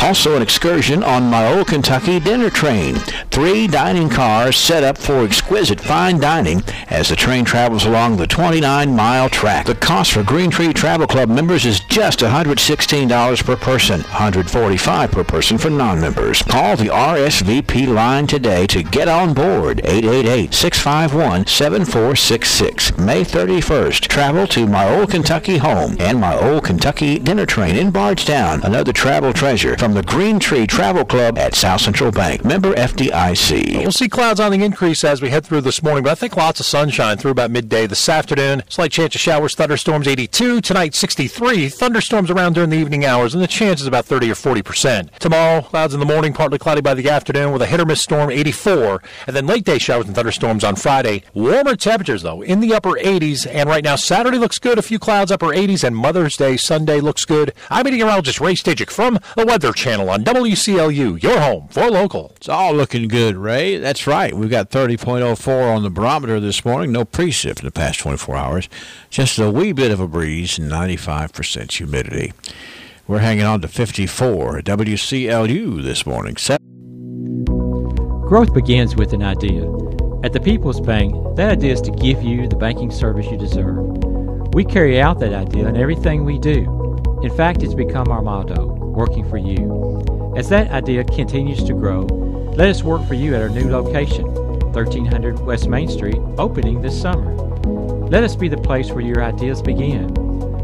S7: Also an excursion on my old Kentucky dinner train. 3 dining cars set up for exquisite fine dining as the train travels along the 29-mile track. The cost for Green Tree Travel Club members is just $116 per person, $145 per person for non-members. Call the RSVP line today to get on board. 888-651-7466. May 31st, travel to my old Kentucky home and my old Kentucky dinner train in Bardstown. Another travel treasure from the Green Tree Travel Club at South Central Bank. Member FDIC.
S8: We'll see clouds on the increase as we head through this morning, but I think lots of sunshine through about midday this afternoon. Slight chance of showers, thunderstorms 82. Tonight 63. Thunderstorms around during the evening hours, and the chance is about 30 or 40%. Tomorrow, clouds in the morning, partly cloudy by the afternoon with a hit or miss storm 84. And then late day showers and thunderstorms on Friday. Warmer temperatures, though, in the upper 80s. And right now, Saturday looks good. A few clouds, upper 80s. And Mother's Day, Sunday looks good. I'm meteorologist Ray Stajic from the Weather Channel on WCLU, your home for local.
S7: It's all looking good, Ray. That's right. We've got 30.04 on the barometer this morning. No precip in the past 24 hours. Just a wee bit of a breeze and 95% humidity. We're hanging on to 54 at WCLU this morning.
S18: Growth begins with an idea. At the People's Bank, that idea is to give you the banking service you deserve. We carry out that idea in everything we do. In fact, it's become our motto, working for you. As that idea continues to grow, let us work for you at our new location, 1300 West Main Street, opening this summer. Let us be the place where your ideas begin,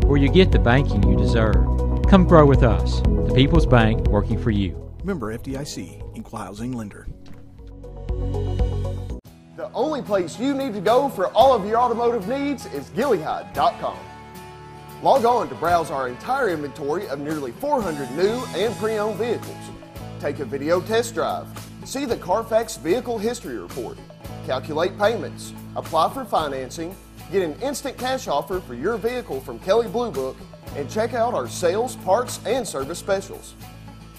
S18: where you get the banking you deserve. Come grow with us. The People's Bank, working for you.
S19: Member FDIC, Equal Housing Lender.
S23: The only place you need to go for all of your automotive needs is GillyHide.com. Log on to browse our entire inventory of nearly 400 new and pre-owned vehicles. Take a video test drive, see the Carfax Vehicle History Report, calculate payments, apply for financing, get an instant cash offer for your vehicle from Kelley Blue Book, and check out our sales, parts, and service specials.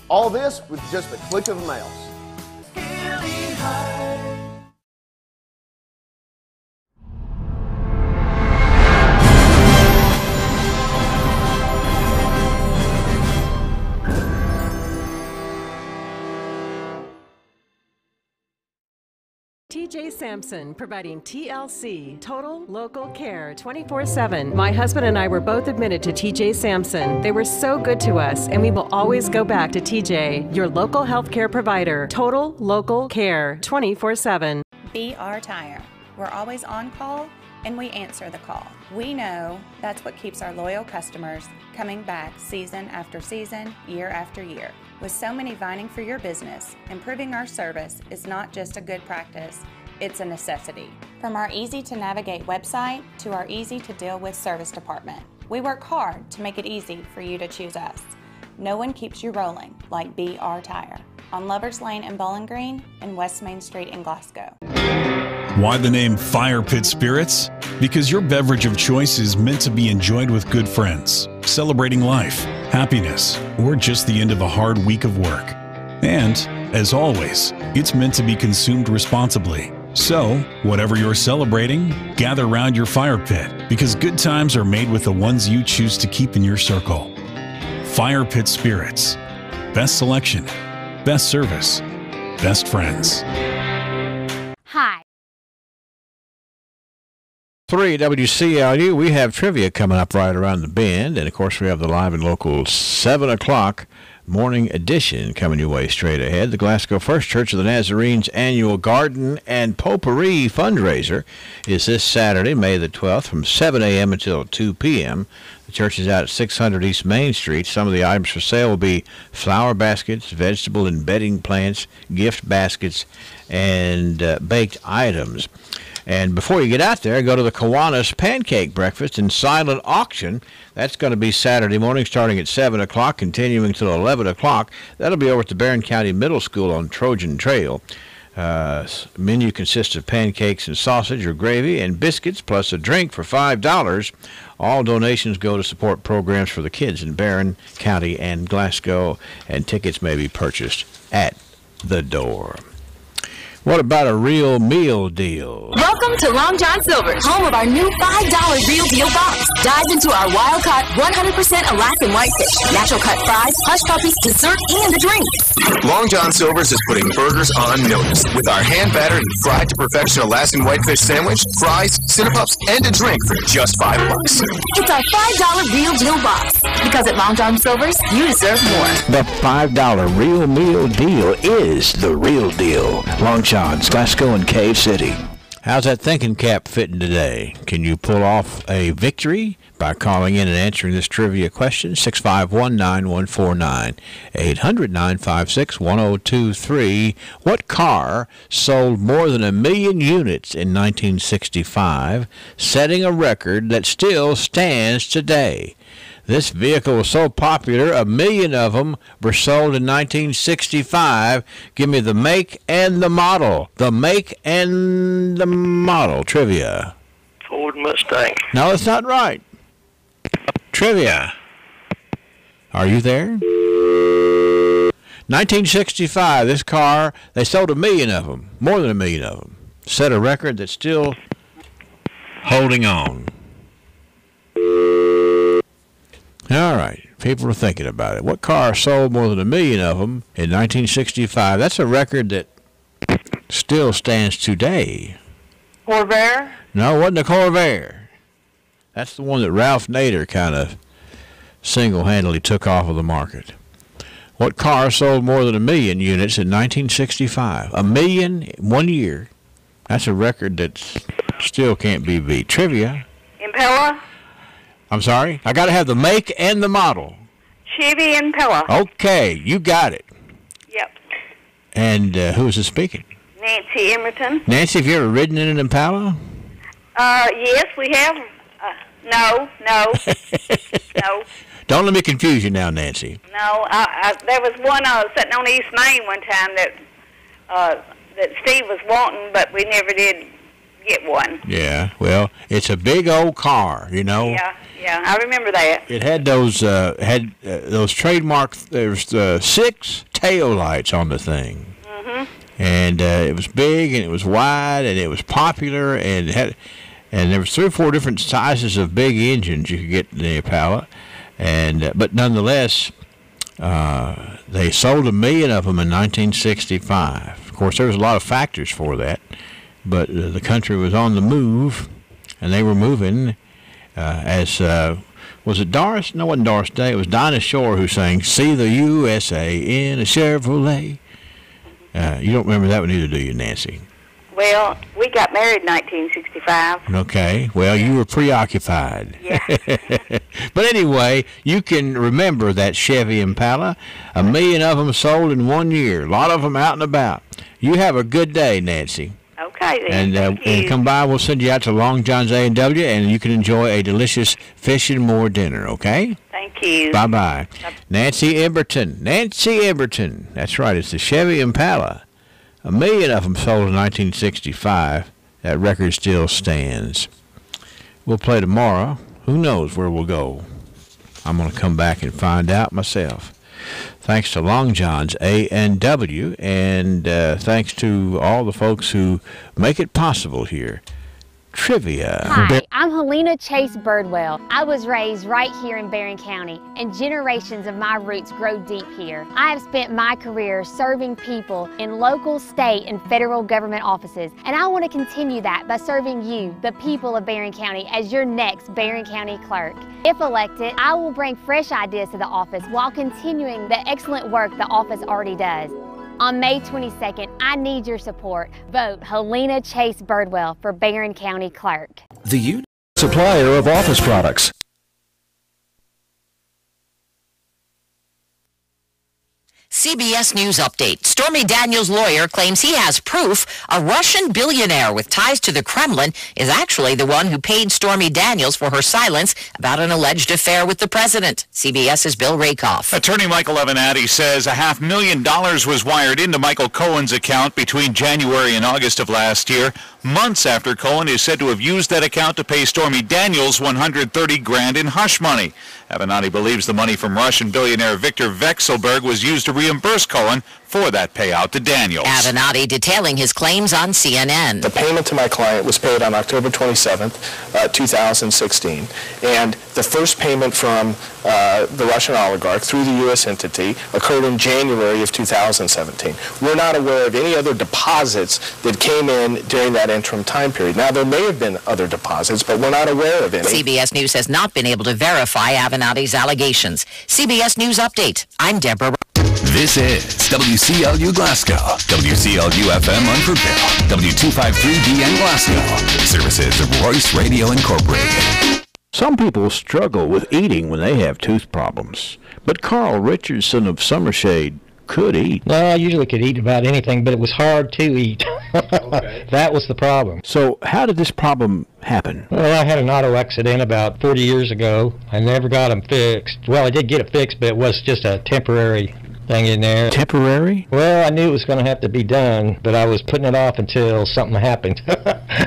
S23: All this with just a click of a mouse.
S24: TJ Sampson, providing TLC, Total Local Care, 24/7. My husband and I were both admitted to TJ Sampson. They were so good to us, and we will always go back to TJ, your local healthcare provider. Total Local Care, 24/7.
S25: BR Tire. We're always on call, and we answer the call. We know that's what keeps our loyal customers coming back season after season, year after year. With so many vying for your business, improving our service is not just a good practice, it's a necessity. From our easy-to-navigate website to our easy-to-deal-with service department, we work hard to make it easy for you to choose us. No one keeps you rolling like BR Tire on Lovers Lane in Bowling Green and West Main Street in Glasgow.
S26: Why the name Fire Pit Spirits? Because your beverage of choice is meant to be enjoyed with good friends, celebrating life, happiness, or just the end of a hard week of work. And, as always, it's meant to be consumed responsibly. So, whatever you're celebrating, gather round your fire pit, because good times are made with the ones you choose to keep in your circle. Fire Pit Spirits. Best selection, best service, best friends.
S6: Hi.
S7: 3 WCLU, we have trivia coming up right around the bend, and of course we have the live and local 7 o'clock morning edition coming your way straight ahead. The Glasgow First Church of the Nazarenes annual Garden and Potpourri fundraiser is this Saturday, May the 12th, from 7 a.m. until 2 p.m. The church is out at 600 East Main Street. Some of the items for sale will be flower baskets, vegetable and bedding plants, gift baskets, and baked items. And before you get out there, go to the Kiwanis Pancake Breakfast and Silent Auction. That's going to be Saturday morning starting at 7 o'clock, continuing till 11 o'clock. That'll be over at the Barron County Middle School on Trojan Trail. Menu consists of pancakes and sausage or gravy and biscuits, plus a drink for $5. All donations go to support programs for the kids in Barron County and Glasgow, and tickets may be purchased at the door. What about a real meal deal?
S4: Welcome to Long John Silver's, home of our new $5 Real Deal box. Dive into our wild-caught, 100% Alaskan whitefish, natural-cut fries, hush puppies, dessert, and a drink.
S10: Long John Silver's is putting burgers on notice with our hand-battered and fried to perfection Alaskan whitefish sandwich, fries, Cinnampuffs, and a drink for just $5.
S4: It's our $5 Real Deal box. Because at Long John Silver's, you deserve more.
S5: The $5 Real Meal Deal is the real deal. Long John's, Glasgow, and Cave City.
S7: How's that thinking cap fitting today? Can you pull off a victory by calling in and answering this trivia question? 651-9149, 800-956-1023. What car sold more than 1 million units in 1965, setting a record that still stands today? This vehicle was so popular, 1 million of them were sold in 1965. Give me the make and the model. The make and the model. Trivia.
S11: Ford Mustang.
S7: No, that's not right. Trivia. Are you there? 1965, this car, they sold 1 million of them. More than 1 million of them. Set a record that's still holding on. All right, people are thinking about it. What car sold more than 1 million of them in 1965? That's a record that still stands today.
S11: Corvair?
S7: No, it wasn't a Corvair. That's the one that Ralph Nader kind of single-handedly took off of the market. What car sold more than 1 million units in 1965? 1 million in 1 year. That's a record that still can't be beat. Trivia.
S11: Impala?
S7: I'm sorry? I got to have the make and the model.
S11: Chevy Impala.
S7: Okay, you got it.
S11: Yep.
S7: And who is this speaking?
S11: Nancy Emerton.
S7: Nancy, have you ever ridden in an Impala?
S11: Yes, we have. No. No.
S7: Don't let me confuse you now, Nancy.
S11: No, there was one sitting on East Main one time that Steve was wanting, but we never did get one.
S7: Yeah, well, it's a big old car, you know.
S11: Yeah, I remember that.
S7: It had those trademark. There's 6 tail lights on the thing, and it was big and it was wide and it was popular and there was 3 or 4 different sizes of big engines you could get in the Impala, but nonetheless, they sold 1 million of them in 1965. Of course, there was a lot of factors for that. But the country was on the move, and they were moving was it Doris? No, it wasn't Doris Day. It was Dinah Shore who sang, "See the USA in a Chevrolet." You don't remember that one either, do you, Nancy?
S11: Well, we got married in 1965.
S7: Okay. Well, you were preoccupied.
S11: Yeah.
S7: But anyway, you can remember that Chevy Impala. 1 million of them sold in 1 year. A lot of them out and about. You have a good day, Nancy.
S11: Okay, then.
S7: And come by, we'll send you out to Long John's A&W, and you can enjoy a delicious Fish and More dinner, okay?
S11: Thank you.
S7: Bye-bye. Nancy Eberton. That's right, it's the Chevy Impala. 1 million of them sold in 1965. That record still stands. We'll play tomorrow. Who knows where we'll go? I'm going to come back and find out myself. Thanks to Long John's A&W, and thanks to all the folks who make it possible here. Trivia.
S6: Hi, I'm Helena Chase Birdwell. I was raised right here in Barron County, and generations of my roots grow deep here. I have spent my career serving people in local, state, and federal government offices, and I want to continue that by serving you, the people of Barron County, as your next Barron County clerk. If elected, I will bring fresh ideas to the office while continuing the excellent work the office already does. On May 22nd, I need your support. Vote Helena Chase Birdwell for Barron County Clerk.
S20: The supplier of office products.
S21: CBS News Update. Stormy Daniels' lawyer claims he has proof a Russian billionaire with ties to the Kremlin is actually the one who paid Stormy Daniels for her silence about an alleged affair with the president. CBS's Bill Rakoff.
S22: Attorney Michael Avenatti says $500,000 was wired into Michael Cohen's account between January and August of last year, months after Cohen is said to have used that account to pay Stormy Daniels $130,000 in hush money. Avenatti believes the money from Russian billionaire Viktor Vekselberg was used to reimburse Cohen for that payout to Daniels.
S21: Avenatti detailing his claims on CNN.
S2: The payment to my client was paid on October 27th, 2016, and the first payment from the Russian oligarch through the U.S. entity occurred in January of 2017. We're not aware of any other deposits that came in during that interim time period. Now, there may have been other deposits, but we're not aware of any.
S21: CBS News has not been able to verify Avenatti's allegations. CBS News Update. I'm Deborah.
S3: This is WCLU Glasgow, WCLU FM Unfordville, W253DN Glasgow. Services of Royce Radio Incorporated.
S7: Some people struggle with eating when they have tooth problems, but Carl Richardson of Summershade could eat.
S9: Well, I usually could eat about anything, but it was hard to eat. Okay. That was the problem.
S7: So how did this problem happen?
S9: Well, I had an auto accident about 40 years ago. I never got them fixed. Well, I did get it fixed, but it was just a temporary thing in there.
S7: Temporary?
S9: Well, I knew it was going to have to be done, but I was putting it off until something happened.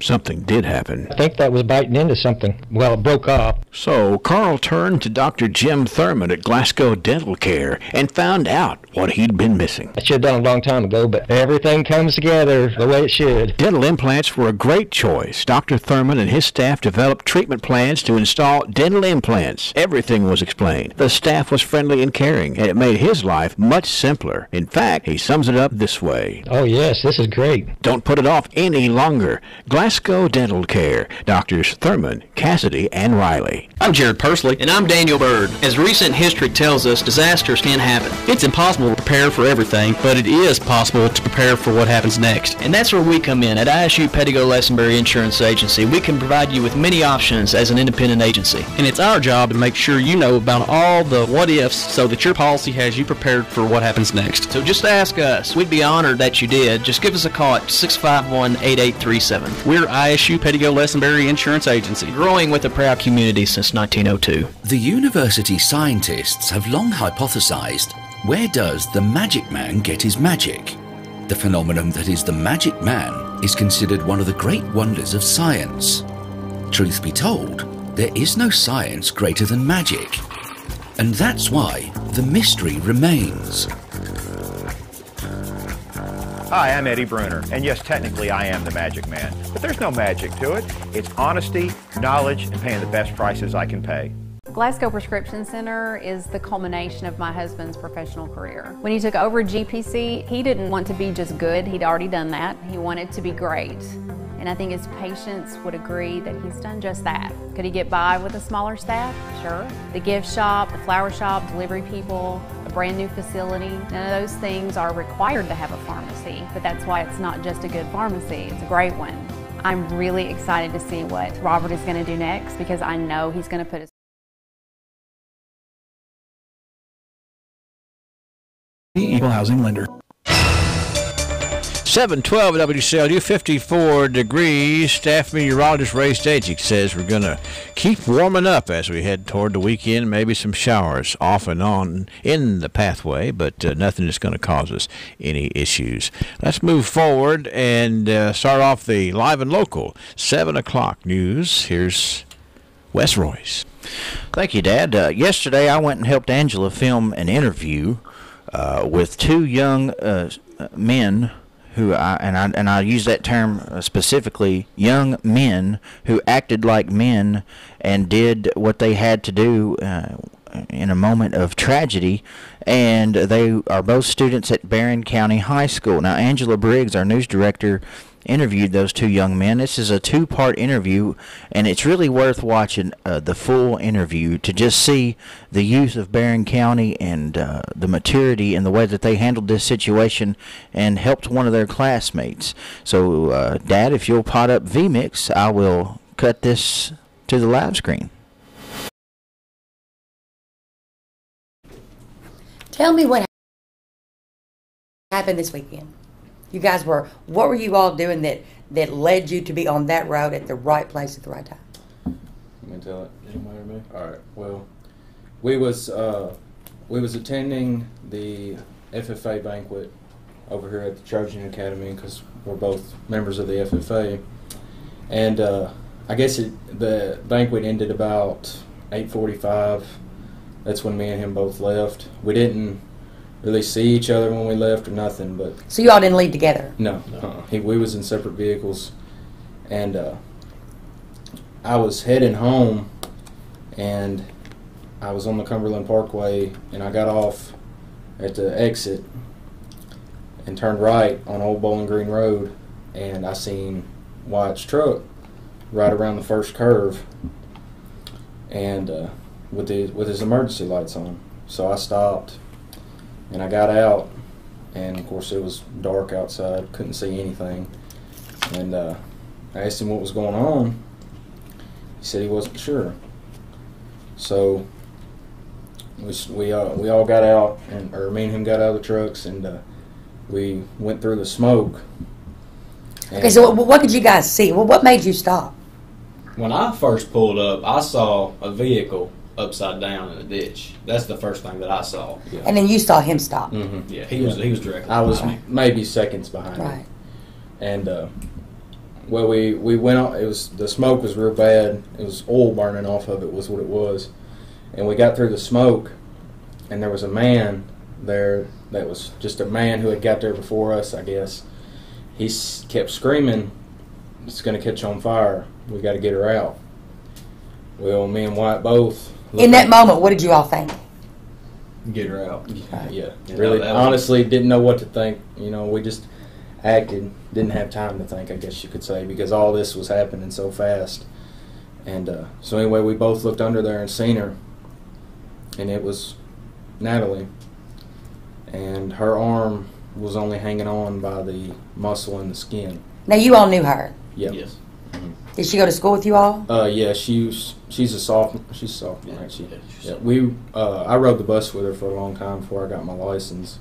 S7: Something did happen.
S9: I think that was biting into something. Well, it broke off.
S7: So Carl turned to Dr. Jim Thurman at Glasgow Dental Care and found out what he'd been missing.
S9: I should have done it a long time ago, but everything comes together the way it should.
S7: Dental implants were a great choice. Dr. Thurman and his staff developed treatment plans to install dental implants. Everything was explained. The staff was friendly and caring, and it made his life much simpler. In fact, he sums it up this way.
S9: Oh, yes, this is great.
S7: Don't put it off any longer. Glasgow Dental Care. Doctors Thurman, Cassidy, and Riley.
S12: I'm Jared Pursley. And I'm Daniel Bird. As recent history tells us, disasters can happen. It's impossible to prepare for everything, but it is possible to prepare for what happens next. And that's where we come in. At ISU Pettigo Lessenberry Insurance Agency, we can provide you with many options as an independent agency. And it's our job to make sure you know about all the what-ifs so that your policy has you prepared for what happens next. So just ask us. We'd be honored that you did. Just give us a call at 651-8837. We're ISU Pettigo Lessenberry Insurance Agency, growing with a proud community since 1902.
S13: The university scientists have long hypothesized, where does the magic man get his magic? The phenomenon that is the magic man is considered one of the great wonders of science. Truth be told, there is no science greater than magic. And that's why the mystery remains.
S14: Hi, I'm Eddie Bruner, and yes, technically I am the magic man, but there's no magic to it. It's honesty, knowledge, and paying the best prices I can pay.
S27: Glasgow Prescription Center is the culmination of my husband's professional career. When he took over GPC, he didn't want to be just good, he'd already done that. He wanted to be great. And I think his patients would agree that he's done just that. Could he get by with a smaller staff? Sure. The gift shop, the flower shop, delivery people, a brand new facility, none of those things are required to have a pharmacy, but that's why it's not just a good pharmacy, it's a great one. I'm really excited to see what Robert is going to do next because I know he's going to put his
S19: Equal housing lender.
S7: 712 WCLU, 54 degrees. Staff meteorologist Ray Stagik says we're going to keep warming up as we head toward the weekend. Maybe some showers off and on in the pathway, but nothing is going to cause us any issues. Let's move forward and start off the live and local 7 o'clock news. Here's Wes Royce.
S5: Thank you, Dad. Yesterday I went and helped Angela film an interview with two young men who I use that term specifically, young men who acted like men and did what they had to do in a moment of tragedy, and they are both students at Barron County High School. Now, Angela Briggs, our news director, interviewed those two young men. This is a two-part interview, and it's really worth watching the full interview to just see the youth of Barron County and the maturity and the way that they handled this situation and helped one of their classmates. So, Dad, if you'll pot up vMix, I will cut this to the live screen.
S28: Tell me what happened this weekend. You guys what were you all doing that led you to be on that road at the right place at the right time?
S29: You want to tell it? Anybody or me? All right. Well, we was attending the FFA banquet over here at the Trojan Academy because we're both members of the FFA, and I guess the banquet ended about 8:45. That's when me and him both left. We didn't really see each other when we left or nothing. But
S28: So you all didn't leave together?
S29: no, we was in separate vehicles, and I was heading home, and I was on the Cumberland Parkway, and I got off at the exit and turned right on Old Bowling Green Road, and I seen Wyatt's truck right around the first curve, and with his emergency lights on. So I stopped, and I got out, and of course it was dark outside, couldn't see anything, and I asked him what was going on. He said he wasn't sure. So we all got out, or me and him got out of the trucks, and we went through the smoke.
S28: Okay, so what did you guys see? Well, what made you stop?
S1: When I first pulled up, I saw a vehicle upside down in a ditch. That's the first thing that I saw.
S28: Yeah. And then you saw him stop.
S1: Mm-hmm. Yeah, he was directly.
S29: I was
S1: behind me.
S29: maybe seconds behind
S28: right.
S29: him. And well, we went on. It was, the smoke was real bad. It was oil burning off of it, was what it was. And we got through the smoke, and there was a man there that was just a man who had got there before us, I guess. He kept screaming, "It's going to catch on fire. We got to get her out." Well, me and Wyatt both.
S28: In that moment, what did you all think?
S1: Get her out.
S29: Yeah. Really, honestly, didn't know what to think. You know, we just acted, didn't have time to think, I guess you could say, because all this was happening so fast. And so anyway, we both looked under there and seen her, and it was Natalie, and her arm was only hanging on by the muscle and the skin.
S28: Now, you all knew her?
S29: Yep.
S1: Yes.
S29: Mm-hmm.
S28: Did she go to school with you all?
S29: Yeah, she's a sophomore. She's a sophomore, right? I rode the bus with her for a long time before I got my license.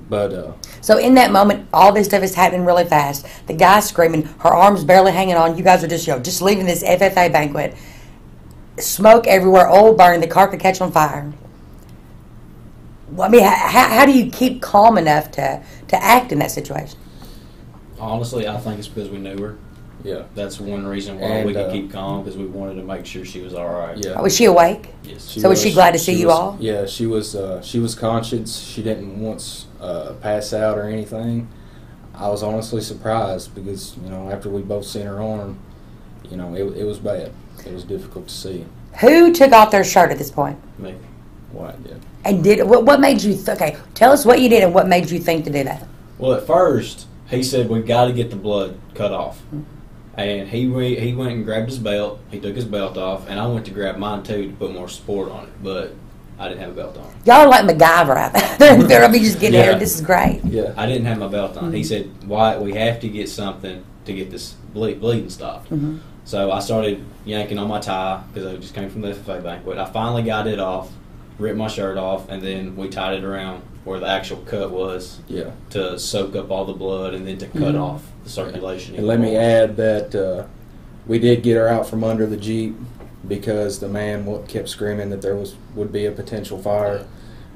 S29: But
S28: so in that moment, all this stuff is happening really fast. The guy's screaming, her arm's barely hanging on. You guys are just leaving this FFA banquet. Smoke everywhere, oil burning. The car could catch on fire. Well, I mean, how do you keep calm enough to act in that situation?
S1: Honestly, I think it's because we knew her.
S29: Yeah.
S1: That's one reason why we could keep calm, because we wanted to make sure she was all right.
S28: Yeah. Was she awake?
S1: Yes.
S28: So was she glad to see you all?
S29: Yeah, she was conscious. She didn't once pass out or anything. I was honestly surprised because, you know, after we both seen her arm, you know, it was bad. It was difficult to see.
S28: Who took off their shirt at this point?
S1: Me.
S29: Wyatt did.
S28: And what made you okay, tell us what you did and what made you think to do that?
S1: Well, at first, he said, "We've got to get the blood cut off." Mm-hmm. And he went and grabbed his belt. He took his belt off, and I went to grab mine too to put more support on it, but I didn't have a belt on.
S28: Y'all are like MacGyver out there. They're just getting here. This is great.
S1: Yeah, I didn't have my belt on. Mm-hmm. He said, "Wyatt, we have to get something to get this bleeding stopped." Mm-hmm. So I started yanking on my tie because I just came from the FFA banquet. I finally got it off, ripped my shirt off, and then we tied it around where the actual cut was to soak up all the blood and then to cut off the circulation.
S29: And let me add that we did get her out from under the Jeep because the man kept screaming that there would be a potential fire.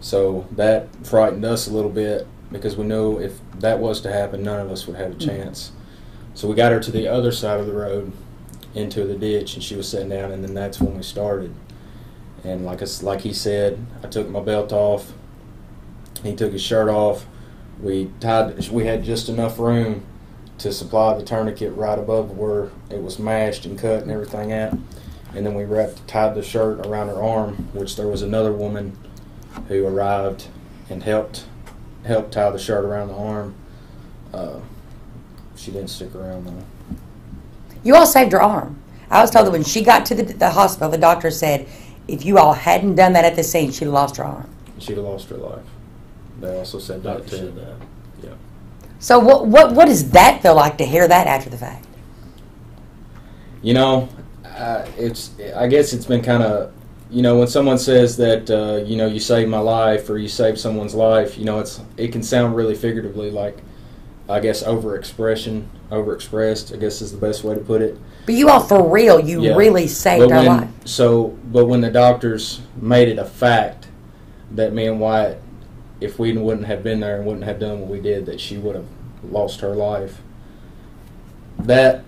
S29: So that frightened us a little bit because we knew if that was to happen, none of us would have a chance. So we got her to the other side of the road into the ditch, and she was sitting down, and then that's when we started. And like he said, I took my belt off. He took his shirt off. We had just enough room to supply the tourniquet right above where it was mashed and cut and everything at. And then we tied the shirt around her arm, which there was another woman who arrived and helped tie the shirt around the arm. She didn't stick around though.
S28: You all saved her arm. I was told that when she got to the hospital, the doctor said if you all hadn't done that at the scene, she'd have lost her arm.
S29: She'd have lost her life. They also said that too. Yeah.
S28: So what does that feel like to hear that after the fact?
S29: You know, I guess it's been kind of, you know, when someone says that you know, you saved my life or you saved someone's life, you know, it can sound really figuratively, like, I guess overexpressed, I guess is the best way to put it.
S28: But you all, for real, really saved her life.
S29: But when the doctors made it a fact that me and Wyatt, if we wouldn't have been there and wouldn't have done what we did, that she would have lost her life, that,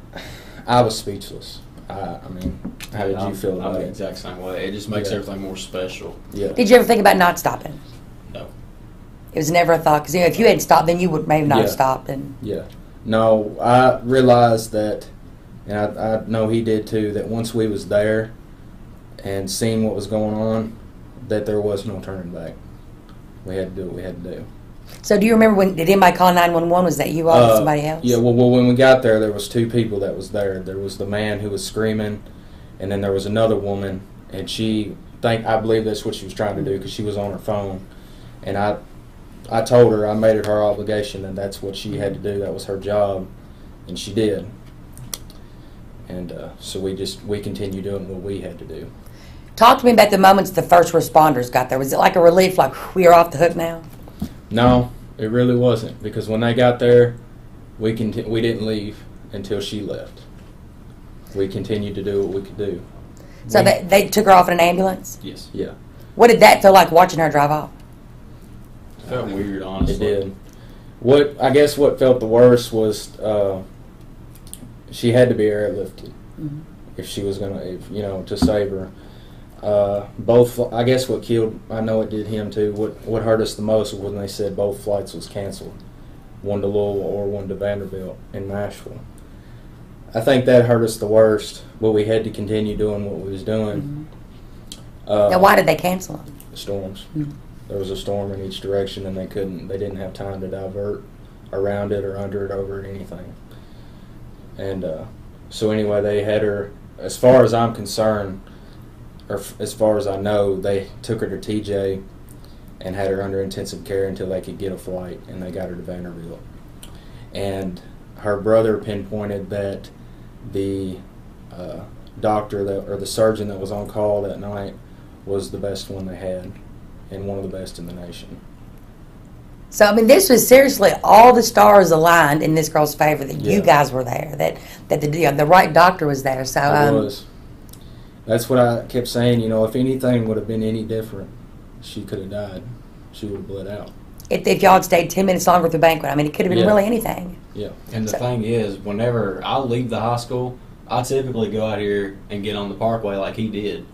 S29: I was speechless. I mean, how did you feel about it?
S1: I'm the exact same way. It just makes everything more special.
S29: Yeah.
S28: Did you ever think about not stopping?
S1: No.
S28: It was never a thought, because if you hadn't stopped, then you would maybe not have stopped.
S29: Yeah. No, I realized that, and I know he did too, that once we was there and seen what was going on, that there was no turning back. We had to do what we had to do.
S28: So do you remember did anybody call 911? Was that you all or somebody else?
S29: Yeah, well, when we got there was two people that was there. There was the man who was screaming, and then there was another woman, and I believe that's what she was trying to do, because she was on her phone. And I told her, I made it her obligation, and that's what she had to do. That was her job, and she did. And so we continued doing what we had to do.
S28: Talk to me about the moments the first responders got there. Was it like a relief, like we are off the hook now?
S29: No, it really wasn't, because when they got there, we didn't leave until she left. We continued to do what we could do.
S28: So they took her off in an ambulance?
S29: Yes. Yeah.
S28: What did that feel like watching her drive off?
S1: It felt weird, honestly.
S29: It did. I guess what felt the worst was she had to be airlifted if she was gonna, to save her. I guess what killed, I know it did him too. What hurt us the most was when they said both flights was canceled, one to Louisville or one to Vanderbilt in Nashville. I think that hurt us the worst, but we had to continue doing what we was doing.
S28: Now, why did they cancel them?
S29: Storms. There was a storm in each direction, and they didn't have time to divert around it or under it, over it, anything. And so anyway, they had her, as far as I'm concerned, or as far as I know, they took her to TJ and had her under intensive care until they could get a flight, and they got her to Vanderbilt. And her brother pinpointed that the doctor or the surgeon that was on call that night was the best one they had, and one of the best in the nation.
S28: So, I mean, this was seriously all the stars aligned in this girl's favor, that you guys were there, that the right doctor was there. So
S29: it was. That's what I kept saying, if anything would have been any different, she could have died. She would have bled out.
S28: If y'all had stayed 10 minutes longer at the banquet, I mean, it could have been really anything.
S29: Yeah.
S1: And the thing is, whenever I leave the high school, I typically go out here and get on the parkway like he did,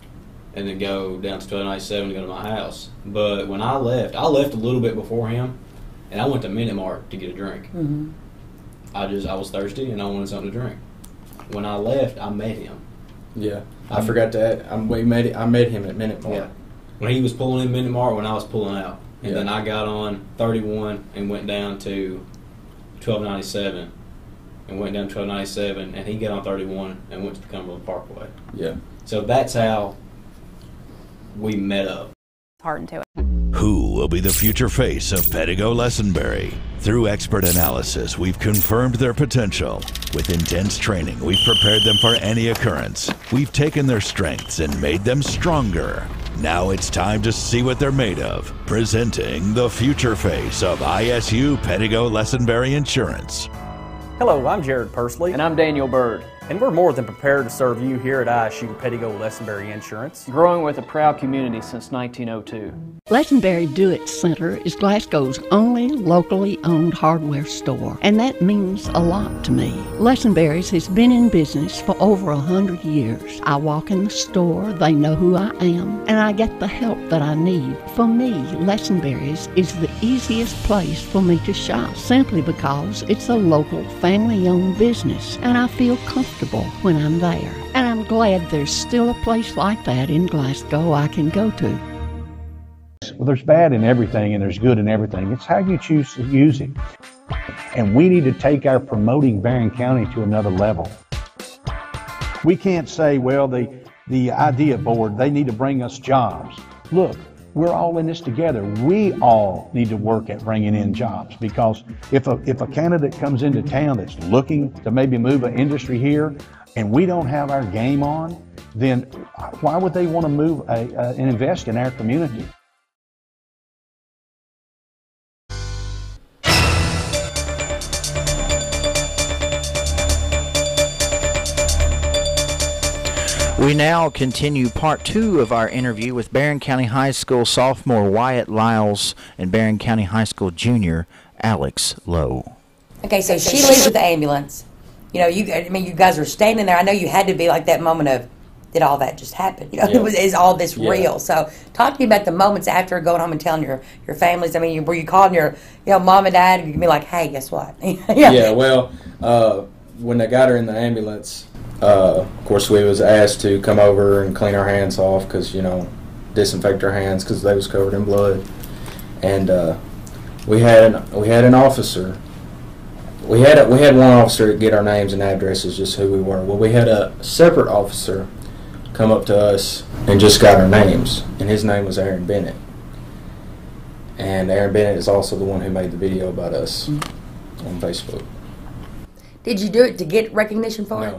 S1: and then go down to 1297 to go to my house. But when I left a little bit before him, and I went to Minute Mart to get a drink. I was thirsty and I wanted something to drink. When I left, I met him.
S29: Yeah, I forgot to add. I met him at Minute Mart.
S1: Yeah. When he was pulling in Minute Mart, when I was pulling out. And then I got on 31 and went down to 1297. And went down to 1297, and he got on 31 and went to the Cumberland Parkway.
S29: Yeah.
S1: So that's how we met up.
S27: Hard into it.
S8: Who will be the future face of Pedigo Lessenberry? Through expert analysis, we've confirmed their potential. With intense training, we've prepared them for any occurrence. We've taken their strengths and made them stronger. Now it's time to see what they're made of. Presenting the future face of ISU Pedigo Lessenberry Insurance.
S15: Hello, I'm Jared Pursley. And I'm Daniel Bird. And we're more than prepared to serve you here at ISU Pedigo Lessenberry Insurance, growing with a proud community since 1902.
S16: Lessenberry Do-It Center is Glasgow's only locally owned hardware store, and that means a lot to me. Lessenberry's has been in business for over 100 years. I walk in the store, they know who I am, and I get the help that I need. For me, Lessenberry's is the easiest place for me to shop, simply because it's a local family-owned business, and I feel comfortable when I'm there. And I'm glad there's still a place like that in Glasgow I can go to.
S17: Well, there's bad in everything and there's good in everything. It's how you choose to use it. And we need to take our promoting Barron County to another level. We can't say, well, the idea board, they need to bring us jobs. Look, we're all in this together. We all need to work at bringing in jobs, because if a candidate comes into town that's looking to maybe move an industry here and we don't have our game on, then why would they want to move and invest in our community?
S5: We now continue part 2 of our interview with Barron County High School sophomore Wyatt Lyles and Barron County High School junior Alex Lowe.
S28: Okay, so she leaves with the ambulance. You know, you guys are standing there. I know you had to be like that moment of, did all that just happen? Is all this real? So talk to me about the moments after going home and telling your families. I mean, were you calling your mom and dad and you'd be like, hey, guess what?
S29: Well, when they got her in the ambulance, of course we was asked to come over and clean our hands off because, disinfect our hands because they was covered in blood. And we had an officer. We had one officer get our names and addresses, just who we were. Well, we had a separate officer come up to us and just got our names, and his name was Aaron Bennett. And Aaron Bennett is also the one who made the video about us on Facebook.
S28: Did you do it to get recognition for it?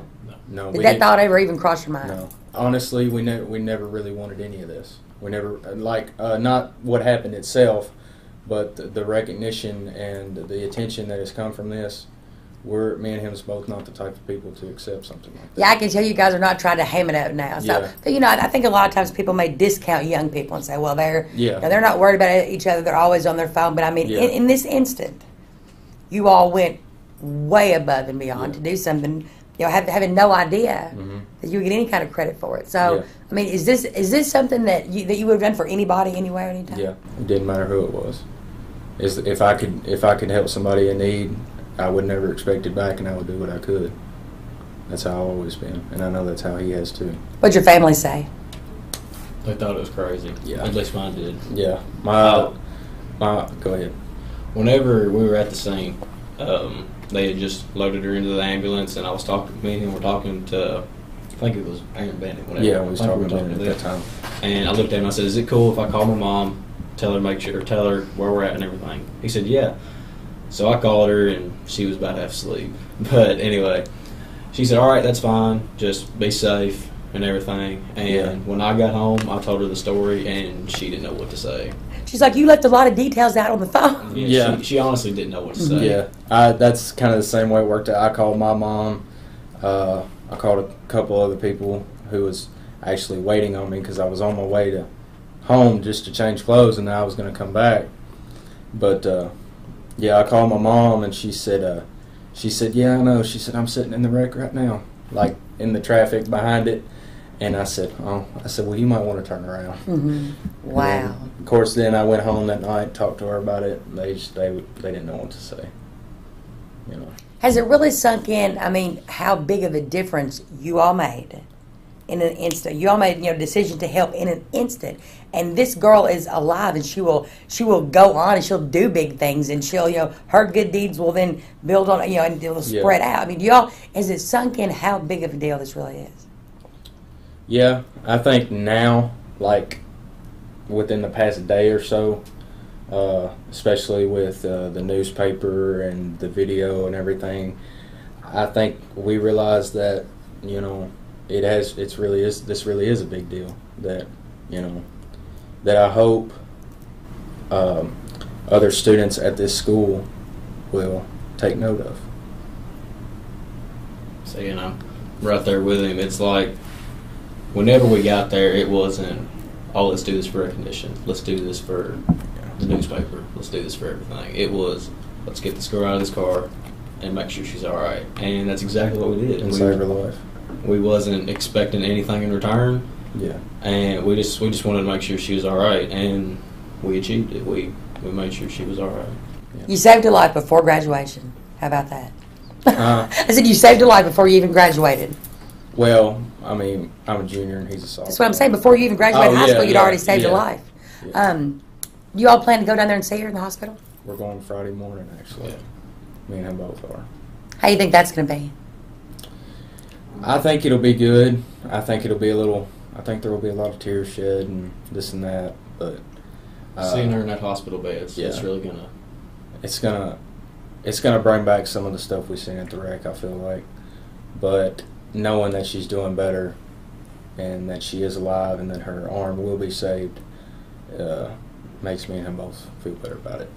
S29: No.
S28: Did that thought ever even cross your mind?
S29: No. Honestly, we never really wanted any of this. We never, not what happened itself, but the recognition and the attention that has come from this. Me and him is both not the type of people to accept something like that.
S28: Yeah, I can tell you guys are not trying to ham it up now. So, but I think a lot of times people may discount young people and say, well, they're not worried about each other. They're always on their phone. But I mean, in this instant, you all went way above and beyond to do something. Having no idea that you would get any kind of credit for it. So, I mean, is this something that you would have done for anybody, anywhere, anytime?
S29: Yeah, it didn't matter who it was. If I could help somebody in need, I would never expect it back, and I would do what I could. That's how I've always been, and I know that's how he has too.
S28: What'd your family say?
S1: They thought it was crazy. Yeah, at least mine did.
S29: Yeah, my go ahead.
S1: Whenever we were at the scene, they had just loaded her into the ambulance, and me and him were talking to, I think it was Aaron Bennett. Whatever.
S29: Yeah, we was talking to him at that time.
S1: And I looked at him and I said, "Is it cool if I call my mom, tell her where we're at and everything?" He said, "Yeah." So I called her, and she was about half asleep. But anyway, she said, "All right, that's fine. Just be safe and everything." And when I got home, I told her the story, and she didn't know what to say.
S28: She's like, you left a lot of details out on the phone.
S1: Yeah. She honestly didn't know what to say.
S29: Yeah, that's kind of the same way it worked out. I called my mom. I called a couple other people who was actually waiting on me because I was on my way to home just to change clothes, and I was going to come back. But I called my mom, and she said, "Yeah, I know." She said, "I'm sitting in the wreck right now, like in the traffic behind it." And I said, "Well, you might want to turn around."
S28: Mm-hmm. Wow.
S29: Then, of course, then I went home that night, talked to her about it. And they didn't know what to say.
S28: Has it really sunk in? I mean, how big of a difference you all made in an instant? You all made a decision to help in an instant, and this girl is alive, and she will go on, and she'll do big things, and she'll her good deeds will then build on and it will spread out. I mean, has it sunk in how big of a deal this really is?
S29: Yeah, I think now, like within the past day or so, especially with the newspaper and the video and everything, I think we realize that this really is a big deal. That that I hope other students at this school will take note of.
S1: So I'm right there with him. It's like, whenever we got there, it wasn't, "Oh, let's do this for recognition. Let's do this for the newspaper. Let's do this for everything." It was, "Let's get this girl out of this car and make sure she's all right." And that's exactly what we did.
S29: And save her life.
S1: We wasn't expecting anything in return.
S29: Yeah.
S1: And we just wanted to make sure she was all right, and we achieved it. We made sure she was all right.
S28: Yeah. You saved her life before graduation. How about that? I said you saved her life before you even graduated.
S29: Well, I mean, I'm a junior and he's a sophomore.
S28: That's what I'm saying. Before you even graduated high school, you'd already saved her life. Yeah. You all plan to go down there and see her in the hospital?
S29: We're going Friday morning, actually. Yeah. Me and him both are.
S28: How do you think that's going to be?
S29: I think it'll be good. I think there will be a lot of tears shed and this and that. But
S1: seeing her in that hospital bed, it's really gonna.
S29: It's gonna bring back some of the stuff we seen at the wreck. I feel like, but knowing that she's doing better, and that she is alive, and that her arm will be saved, makes me and him both feel better about it.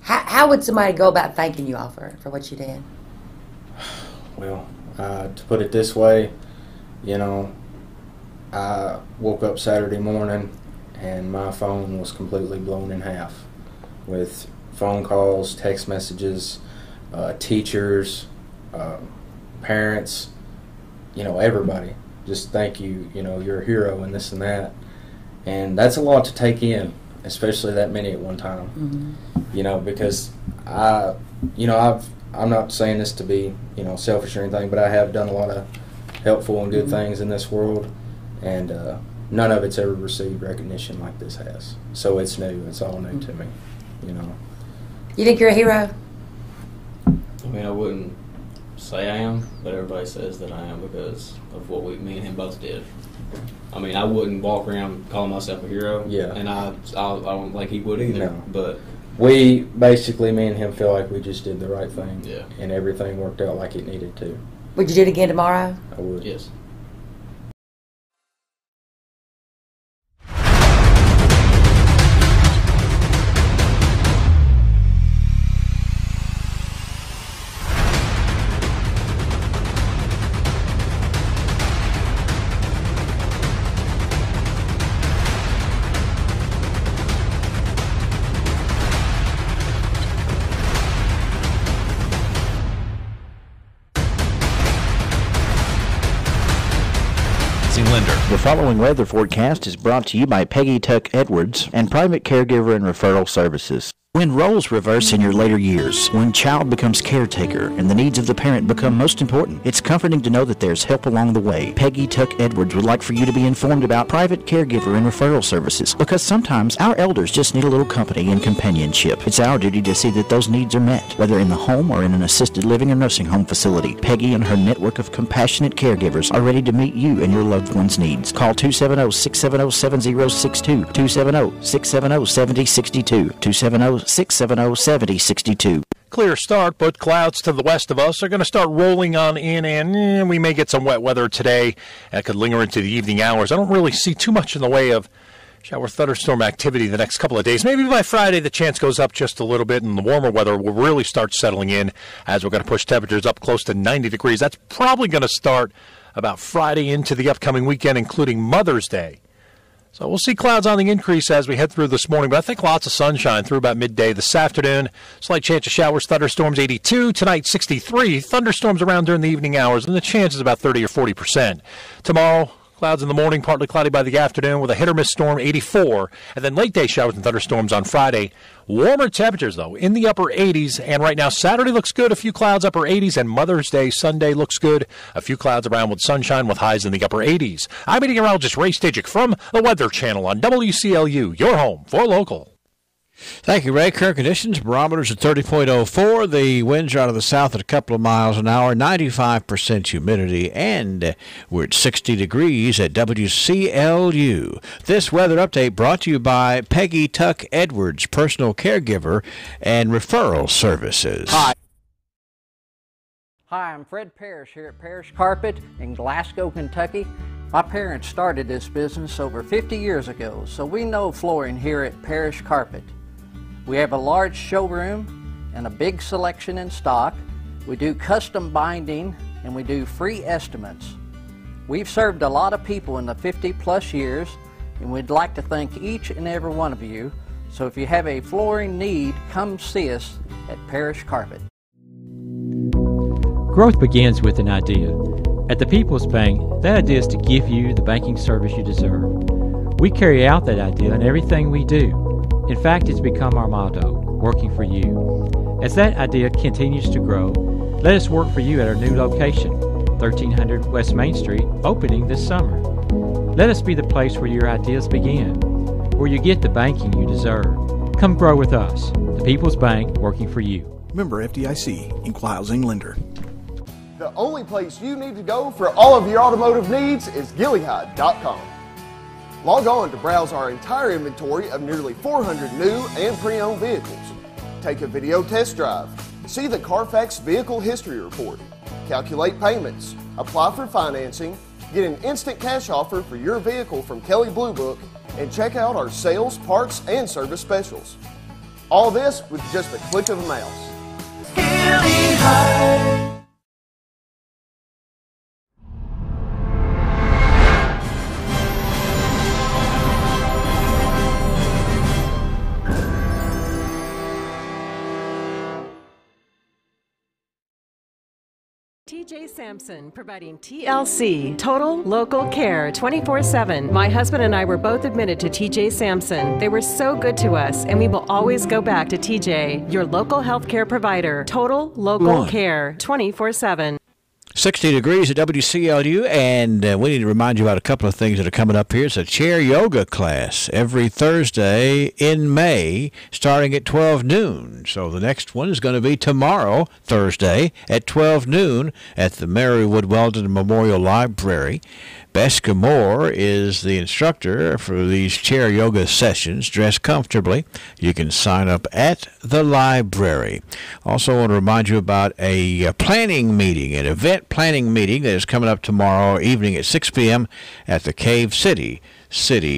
S28: How would somebody go about thanking you all for what you did?
S29: Well, to put it this way, I woke up Saturday morning and my phone was completely blown in half with phone calls, text messages, teachers, parents, everybody just thank you, you're a hero and this and that. And that's a lot to take in, especially that many at one time. Because I'm not saying this to be, selfish or anything, but I have done a lot of helpful and good things in this world, and none of it's ever received recognition like this has. So it's new. It's all new to me,
S28: You think you're a hero?
S1: I mean, I wouldn't say I am, but everybody says that I am because of what me and him both did. I mean, I wouldn't walk around calling myself a hero. Yeah. And I don't think he would either.
S29: No.
S1: But
S29: we basically, me and him feel like we just did the right thing.
S1: Yeah.
S29: And everything worked out like it needed to.
S28: Would you do it again tomorrow?
S29: I would.
S1: Yes.
S5: The following weather forecast is brought to you by Peggy Tuck Edwards and Private Caregiver and Referral Services. When roles reverse in your later years, when child becomes caretaker and the needs of the parent become most important, it's comforting to know that there's help along the way. Peggy Tuck Edwards would like for you to be informed about Private Caregiver and Referral Services because sometimes our elders just need a little company and companionship. It's our duty to see that those needs are met, whether in the home or in an assisted living or nursing home facility. Peggy and her network of compassionate caregivers are ready to meet you and your loved one's needs. Call 270-670-7062, 270-670-7062, 270-670-7062.
S4: Clear start, but clouds to the west of us are going to start rolling on in, and we may get some wet weather today. That could linger into the evening hours. I don't really see too much in the way of shower thunderstorm activity the next couple of days. Maybe by Friday the chance goes up just a little bit, and the warmer weather will really start settling in as we're going to push temperatures up close to 90 degrees. That's probably going to start about Friday into the upcoming weekend, including Mother's Day. So we'll see clouds on the increase as we head through this morning, but I think lots of sunshine through about midday this afternoon. Slight chance of showers, thunderstorms 82. Tonight 63. Thunderstorms around during the evening hours, and the chance is about 30 or 40%. Tomorrow, clouds in the morning, partly cloudy by the afternoon with a hit or miss storm, 84. And then late day showers and thunderstorms on Friday. Warmer temperatures, though, in the upper 80s. And right now, Saturday looks good, a few clouds, upper 80s. And Mother's Day, Sunday looks good, a few clouds around with sunshine with highs in the upper 80s. I'm meteorologist Ray Stidgick from the Weather Channel on WCLU, your home for local.
S7: Thank you, Ray. Current conditions, barometers at 30.04. The winds are out of the south at a couple of miles an hour, 95% humidity, and we're at 60 degrees at WCLU. This weather update brought to you by Peggy Tuck Edwards, personal caregiver and referral services.
S6: Hi, I'm Fred Parrish here at Parrish Carpet in Glasgow, Kentucky. My parents started this business over 50 years ago, so we know flooring here at Parrish Carpet. We have a large showroom and a big selection in stock. We do custom binding and we do free estimates. We've served a lot of people in the 50-plus years, and we'd like to thank each and every one of you. So if you have a flooring need, come see us at Parrish Carpet.
S10: Growth begins with an idea. At the People's Bank, that idea is to give you the banking service you deserve. We carry out that idea in everything we do. In fact, it's become our motto, working for you. As that idea continues to grow, let us work for you at our new location, 1300 West Main Street, opening this summer. Let us be the place where your ideas begin, where you get the banking you deserve. Come grow with us, the People's Bank, working for you.
S19: Member FDIC, Equal Housing Lender.
S11: The only place you need to go for all of your automotive needs is Gilead.com. Log on to browse our entire inventory of nearly 400 new and pre-owned vehicles. Take a video test drive, see the Carfax Vehicle History Report, calculate payments, apply for financing, get an instant cash offer for your vehicle from Kelley Blue Book, and check out our sales, parts, and service specials. All this with just a click of a mouse.
S2: TJ Sampson, providing TLC, Total Local Care, 24/7. My husband and I were both admitted to TJ Sampson. They were so good to us, and we will always go back to TJ, your local healthcare provider. Total Local Care, 24/7.
S7: 60 degrees at WCLU, and we need to remind you about a couple of things that are coming up here. It's a chair yoga class every Thursday in May, starting at 12 noon. So the next one is going to be tomorrow, Thursday, at 12 noon at the Marywood Weldon Memorial Library. Beska Moore is the instructor for these chair yoga sessions. Dress comfortably. You can sign up at the library. Also want to remind you about a planning meeting, an event planning meeting that is coming up tomorrow evening at 6 p.m. at the Cave City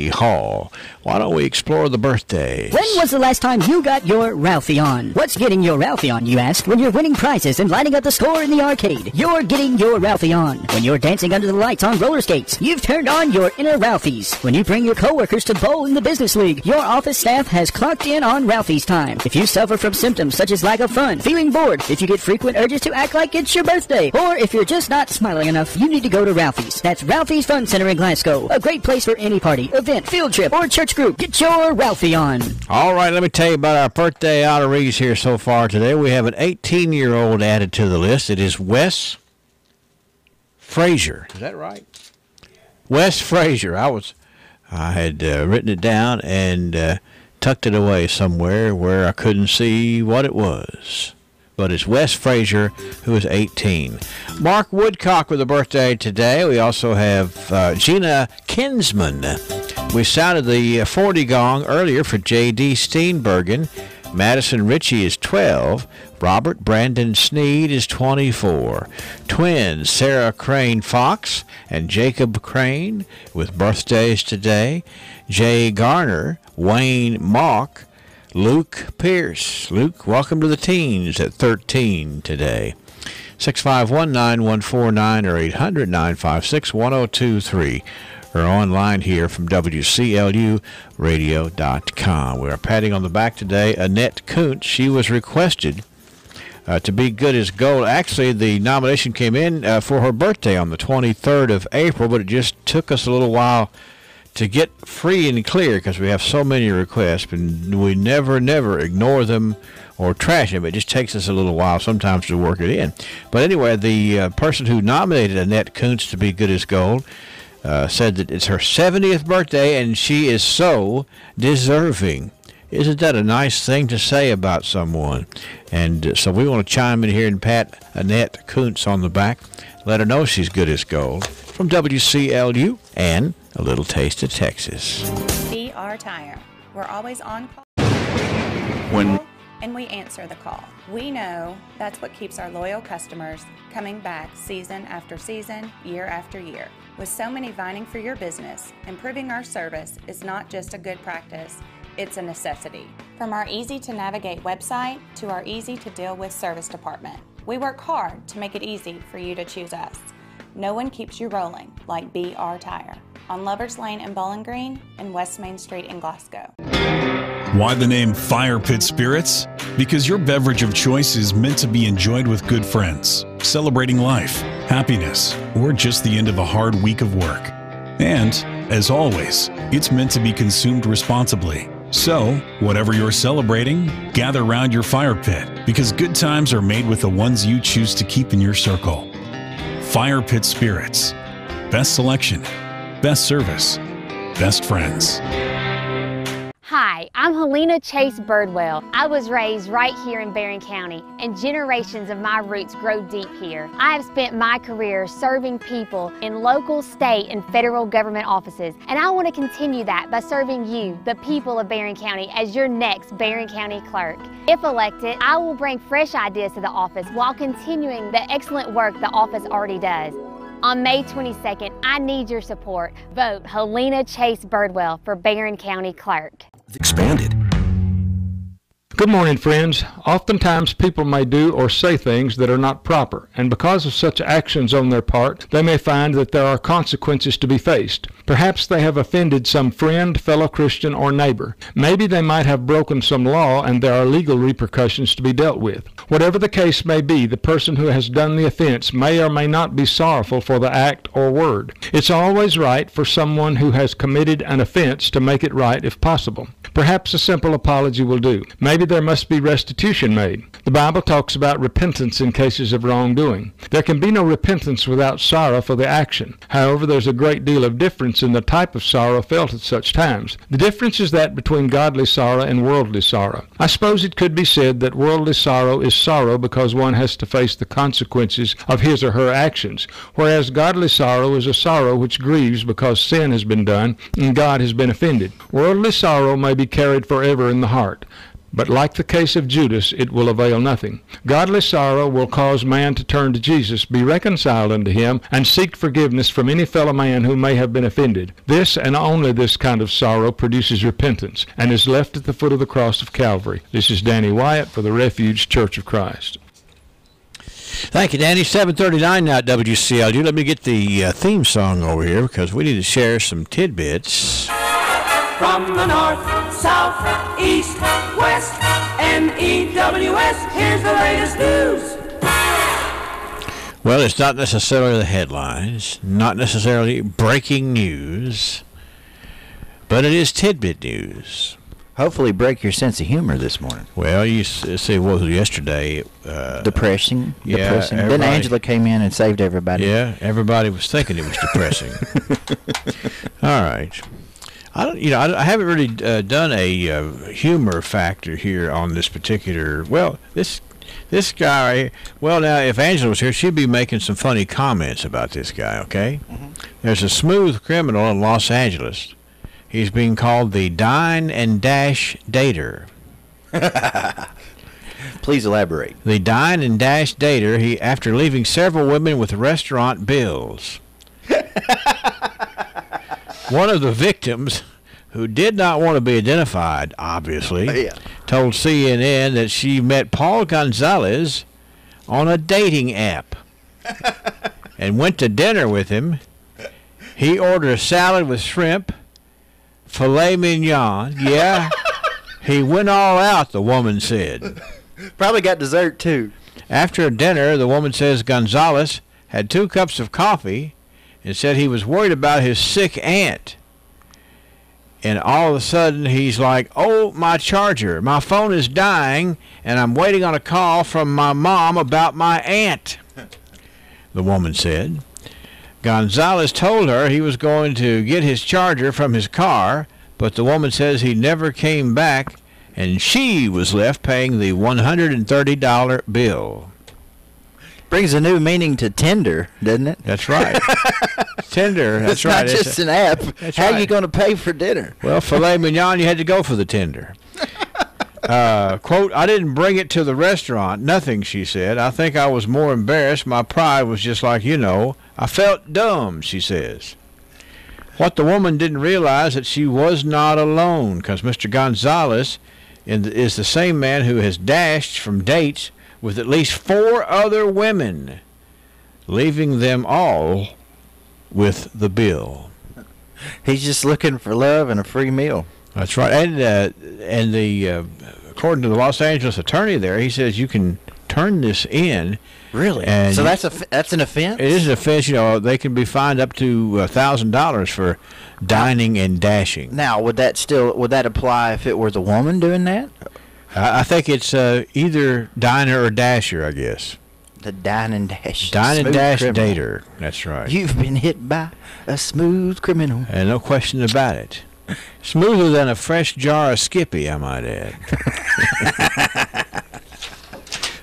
S7: Hall. Why don't we explore the birthdays?
S18: When was the last time you got your Ralphie on? What's getting your Ralphie on, you ask? When you're winning prizes and lining up the score in the arcade, you're getting your Ralphie on. When you're dancing under the lights on roller skates, you've turned on your inner Ralphies. When you bring your coworkers to bowl in the business league, your office staff has clocked in on Ralphie's time. If you suffer from symptoms such as lack of fun, feeling bored, if you get frequent urges to act like it's your birthday, or if you're just not smiling enough, you need to go to Ralphie's. That's Ralphie's Fun Center in Glasgow. A great place for any party, event, field trip, or church group. Get your Ralphie on.
S7: All right, let me tell you about our birthday honorees here so far today. We have an 18-year-old added to the list. It is Wes Frazier. Is that right? Wes Frazier. I had written it down and tucked it away somewhere where I couldn't see what it was. But it's Wes Frazier, who is 18. Mark Woodcock with a birthday today. We also have Gina Kinsman. We sounded the 40 gong earlier for J.D. Steenbergen. Madison Ritchie is 12. Robert Brandon Sneed is 24. Twins Sarah Crane Fox and Jacob Crane with birthdays today. Jay Garner, Wayne Mock, Luke Pierce. Luke, welcome to the teens at 13 today. 651-9149 or 800-956-1023. Or online here from WCLUradio.com. We are patting on the back today Annette Kuntz. She was requested to be good as gold. Actually, the nomination came in for her birthday on the 23rd of April, but it just took us a little while to get free and clear because we have so many requests, and we never ignore them or trash them. It just takes us a little while sometimes to work it in. But anyway, the person who nominated Annette Kuntz to be good as gold said that it's her 70th birthday and she is so deserving. Isn't that a nice thing to say about someone? And so we want to chime in here and pat Annette Kuntz on the back. Let her know she's good as gold. From WCLU and a little taste of Texas.
S20: BR Tire. We're always on call. And we answer the call. We know that's what keeps our loyal customers coming back season after season, year after year. With so many vying for your business, improving our service is not just a good practice, it's a necessity. From our easy-to-navigate website to our easy-to-deal-with service department, we work hard to make it easy for you to choose us. No one keeps you rolling like BR Tire on Lovers Lane in Bowling Green and West Main Street in Glasgow.
S21: Why the name Fire Pit Spirits? Because your beverage of choice is meant to be enjoyed with good friends, celebrating life, happiness, or just the end of a hard week of work. And, as always, it's meant to be consumed responsibly. So, whatever you're celebrating, gather round your fire pit, because good times are made with the ones you choose to keep in your circle. Fire Pit Spirits. Best selection, best service, best friends.
S22: Hi, I'm Helena Chase Birdwell. I was raised right here in Barron County, and generations of my roots grow deep here. I have spent my career serving people in local, state, and federal government offices, and I want to continue that by serving you, the people of Barron County, as your next Barron County clerk. If elected, I will bring fresh ideas to the office while continuing the excellent work the office already does. On May 22nd, I need your support. Vote Helena Chase Birdwell for Barron County Clerk.
S23: Expanded.
S3: Good morning, friends. Oftentimes people may do or say things that are not proper, and because of such actions on their part, they may find that there are consequences to be faced. Perhaps they have offended some friend, fellow Christian, or neighbor. Maybe they might have broken some law and there are legal repercussions to be dealt with. Whatever the case may be, the person who has done the offense may or may not be sorrowful for the act or word. It's always right for someone who has committed an offense to make it right if possible. Perhaps a simple apology will do. Maybe there must be restitution made. The Bible talks about repentance in cases of wrongdoing. There can be no repentance without sorrow for the action. However, there's a great deal of difference in the type of sorrow felt at such times. The difference is that between godly sorrow and worldly sorrow. I suppose it could be said that worldly sorrow is sorrow because one has to face the consequences of his or her actions, whereas godly sorrow is a sorrow which grieves because sin has been done and God has been offended. Worldly sorrow may be carried forever in the heart, but like the case of Judas, it will avail nothing. Godly sorrow will cause man to turn to Jesus, be reconciled unto him, and seek forgiveness from any fellow man who may have been offended. This and only this kind of sorrow produces repentance, and is left at the foot of the cross of Calvary. This is Danny Wyatt for the Refuge Church of Christ.
S7: Thank you, Danny. 7:39 now at WCLU. Let me get the theme song over here because we need to share some tidbits.
S9: From the north, south, east, west, MEWS, here's the latest news.
S7: Well, it's not necessarily the headlines, not necessarily breaking news, but it is tidbit news.
S12: Hopefully break your sense of humor this morning.
S7: Well, you see, what was yesterday?
S12: Depressing.
S7: Yeah,
S12: depressing. Then Angela came in and saved everybody.
S7: Yeah, everybody was thinking it was depressing. All right. I haven't really done a humor factor here on this particular. Well, this guy. Well, now if Angela was here, she'd be making some funny comments about this guy. Okay. Mm-hmm. There's a smooth criminal in Los Angeles. He's being called the Dine and Dash Dater.
S12: Please elaborate.
S7: The Dine and Dash Dater. He, after leaving several women with restaurant bills. One of the victims, who did not want to be identified, obviously, told CNN that she met Paul Gonzalez on a dating app and went to dinner with him. He ordered a salad with shrimp, filet mignon. Yeah, he went all out, the woman said.
S12: Probably got dessert, too.
S7: After dinner, the woman says Gonzalez had 2 cups of coffee and said he was worried about his sick aunt. And all of a sudden, he's like, oh, my charger. My phone is dying, and I'm waiting on a call from my mom about my aunt, the woman said. Gonzalez told her he was going to get his charger from his car, but the woman says he never came back, and she was left paying the $130 bill.
S12: Brings a new meaning to Tinder, doesn't it?
S7: That's right. Tinder, that's
S12: it's
S7: right.
S12: Not just an app. How are you going to pay for dinner?
S7: Well, filet mignon, you had to go for the Tinder. Quote, I didn't bring it to the restaurant. Nothing, she said. I think I was more embarrassed. My pride was just like, I felt dumb, she says. What the woman didn't realize that she was not alone, because Mr. Gonzalez is the same man who has dashed from dates with at least 4 other women, leaving them all with the bill.
S12: He's just looking for love and a free meal.
S7: That's right. And according to the Los Angeles attorney there, he says you can turn this in.
S12: Really?
S7: And
S12: so that's an offense?
S7: It is an offense. They can be fined up to $1,000 for dining and dashing.
S12: Now, would that apply if it were the woman doing that?
S7: I think it's either diner or dasher, I guess.
S12: The dine and dash.
S7: Dine and dash
S12: criminal.
S7: dater. That's right.
S12: You've been hit by a smooth criminal.
S7: And no question about it. Smoother than a fresh jar of Skippy, I might add.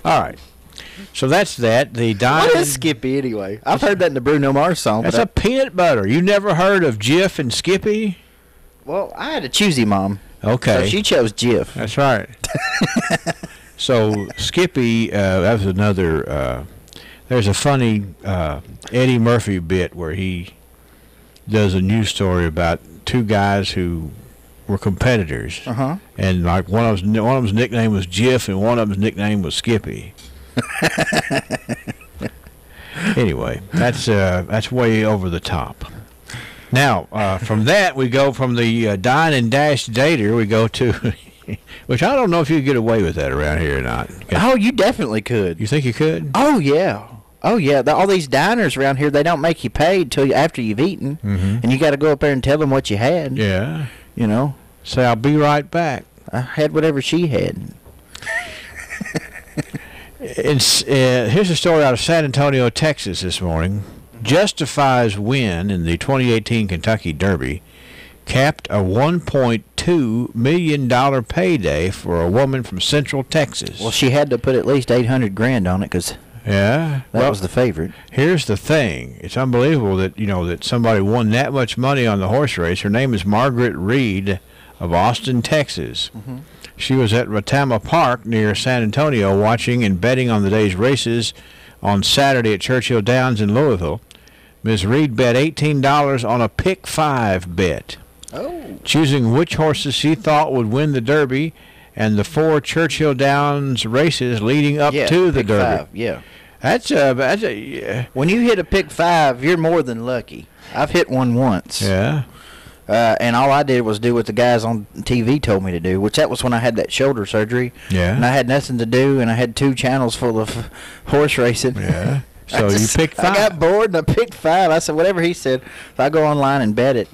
S7: All right. So that's that. The dine.
S12: What is Skippy anyway? I've heard that in the Bruno Mars song.
S7: That's a peanut butter. You never heard of Jif and Skippy?
S12: Well, I had a choosy mom.
S7: Okay.
S12: So she chose Jif.
S7: That's right. So Skippy, that was another. There's a funny Eddie Murphy bit where he does a news story about 2 guys who were competitors.
S12: Uh-huh.
S7: And like one of them's nickname was Jiff, and one of them's nickname was Skippy. Anyway, that's way over the top. Now, from that we go from the Dine and Dash Dater. We go to, which I don't know if you could get away with that around here or not.
S12: Oh, you definitely could.
S7: You think you could?
S12: Oh yeah. Oh yeah. All these diners around here, they don't make you pay till after you've eaten, and you got to go up there and tell them what you had.
S7: Yeah.
S12: You know.
S7: Say, I'll be right back.
S12: I had whatever she had.
S7: Here's a story out of San Antonio, Texas this morning. Justifies win in the 2018 Kentucky Derby capped a $1.2 million payday for a woman from Central Texas.
S12: Well, she had to put at least $800,000 on it because that was the favorite.
S7: Here's the thing: it's unbelievable that that somebody won that much money on the horse race. Her name is Margaret Reed of Austin, Texas. Mm-hmm. She was at Retama Park near San Antonio watching and betting on the day's races on Saturday at Churchill Downs in Louisville. Ms. Reed bet $18 on a pick 5 bet, choosing which horses she thought would win the Derby and the 4 Churchill Downs races leading up to the Derby.
S12: 5, yeah.
S7: That's
S12: when you hit a pick 5, you're more than lucky. I've hit one once.
S7: Yeah.
S12: And all I did was do what the guys on TV told me to do, which that was when I had that shoulder surgery.
S7: Yeah.
S12: And I had nothing to do, and I had 2 channels full of horse racing.
S7: Yeah. So you picked 5.
S12: I got bored, and I picked 5. I said, whatever he said, if I go online and bet it.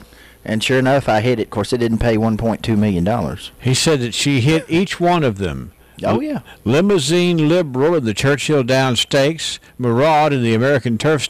S12: And sure enough, I hit it. Of course, it didn't pay $1.2 million.
S7: He said that she hit each one of them.
S12: Oh, yeah.
S7: Limousine Liberal in the Churchill Downs Stakes, Maraud in the American Turf Stakes,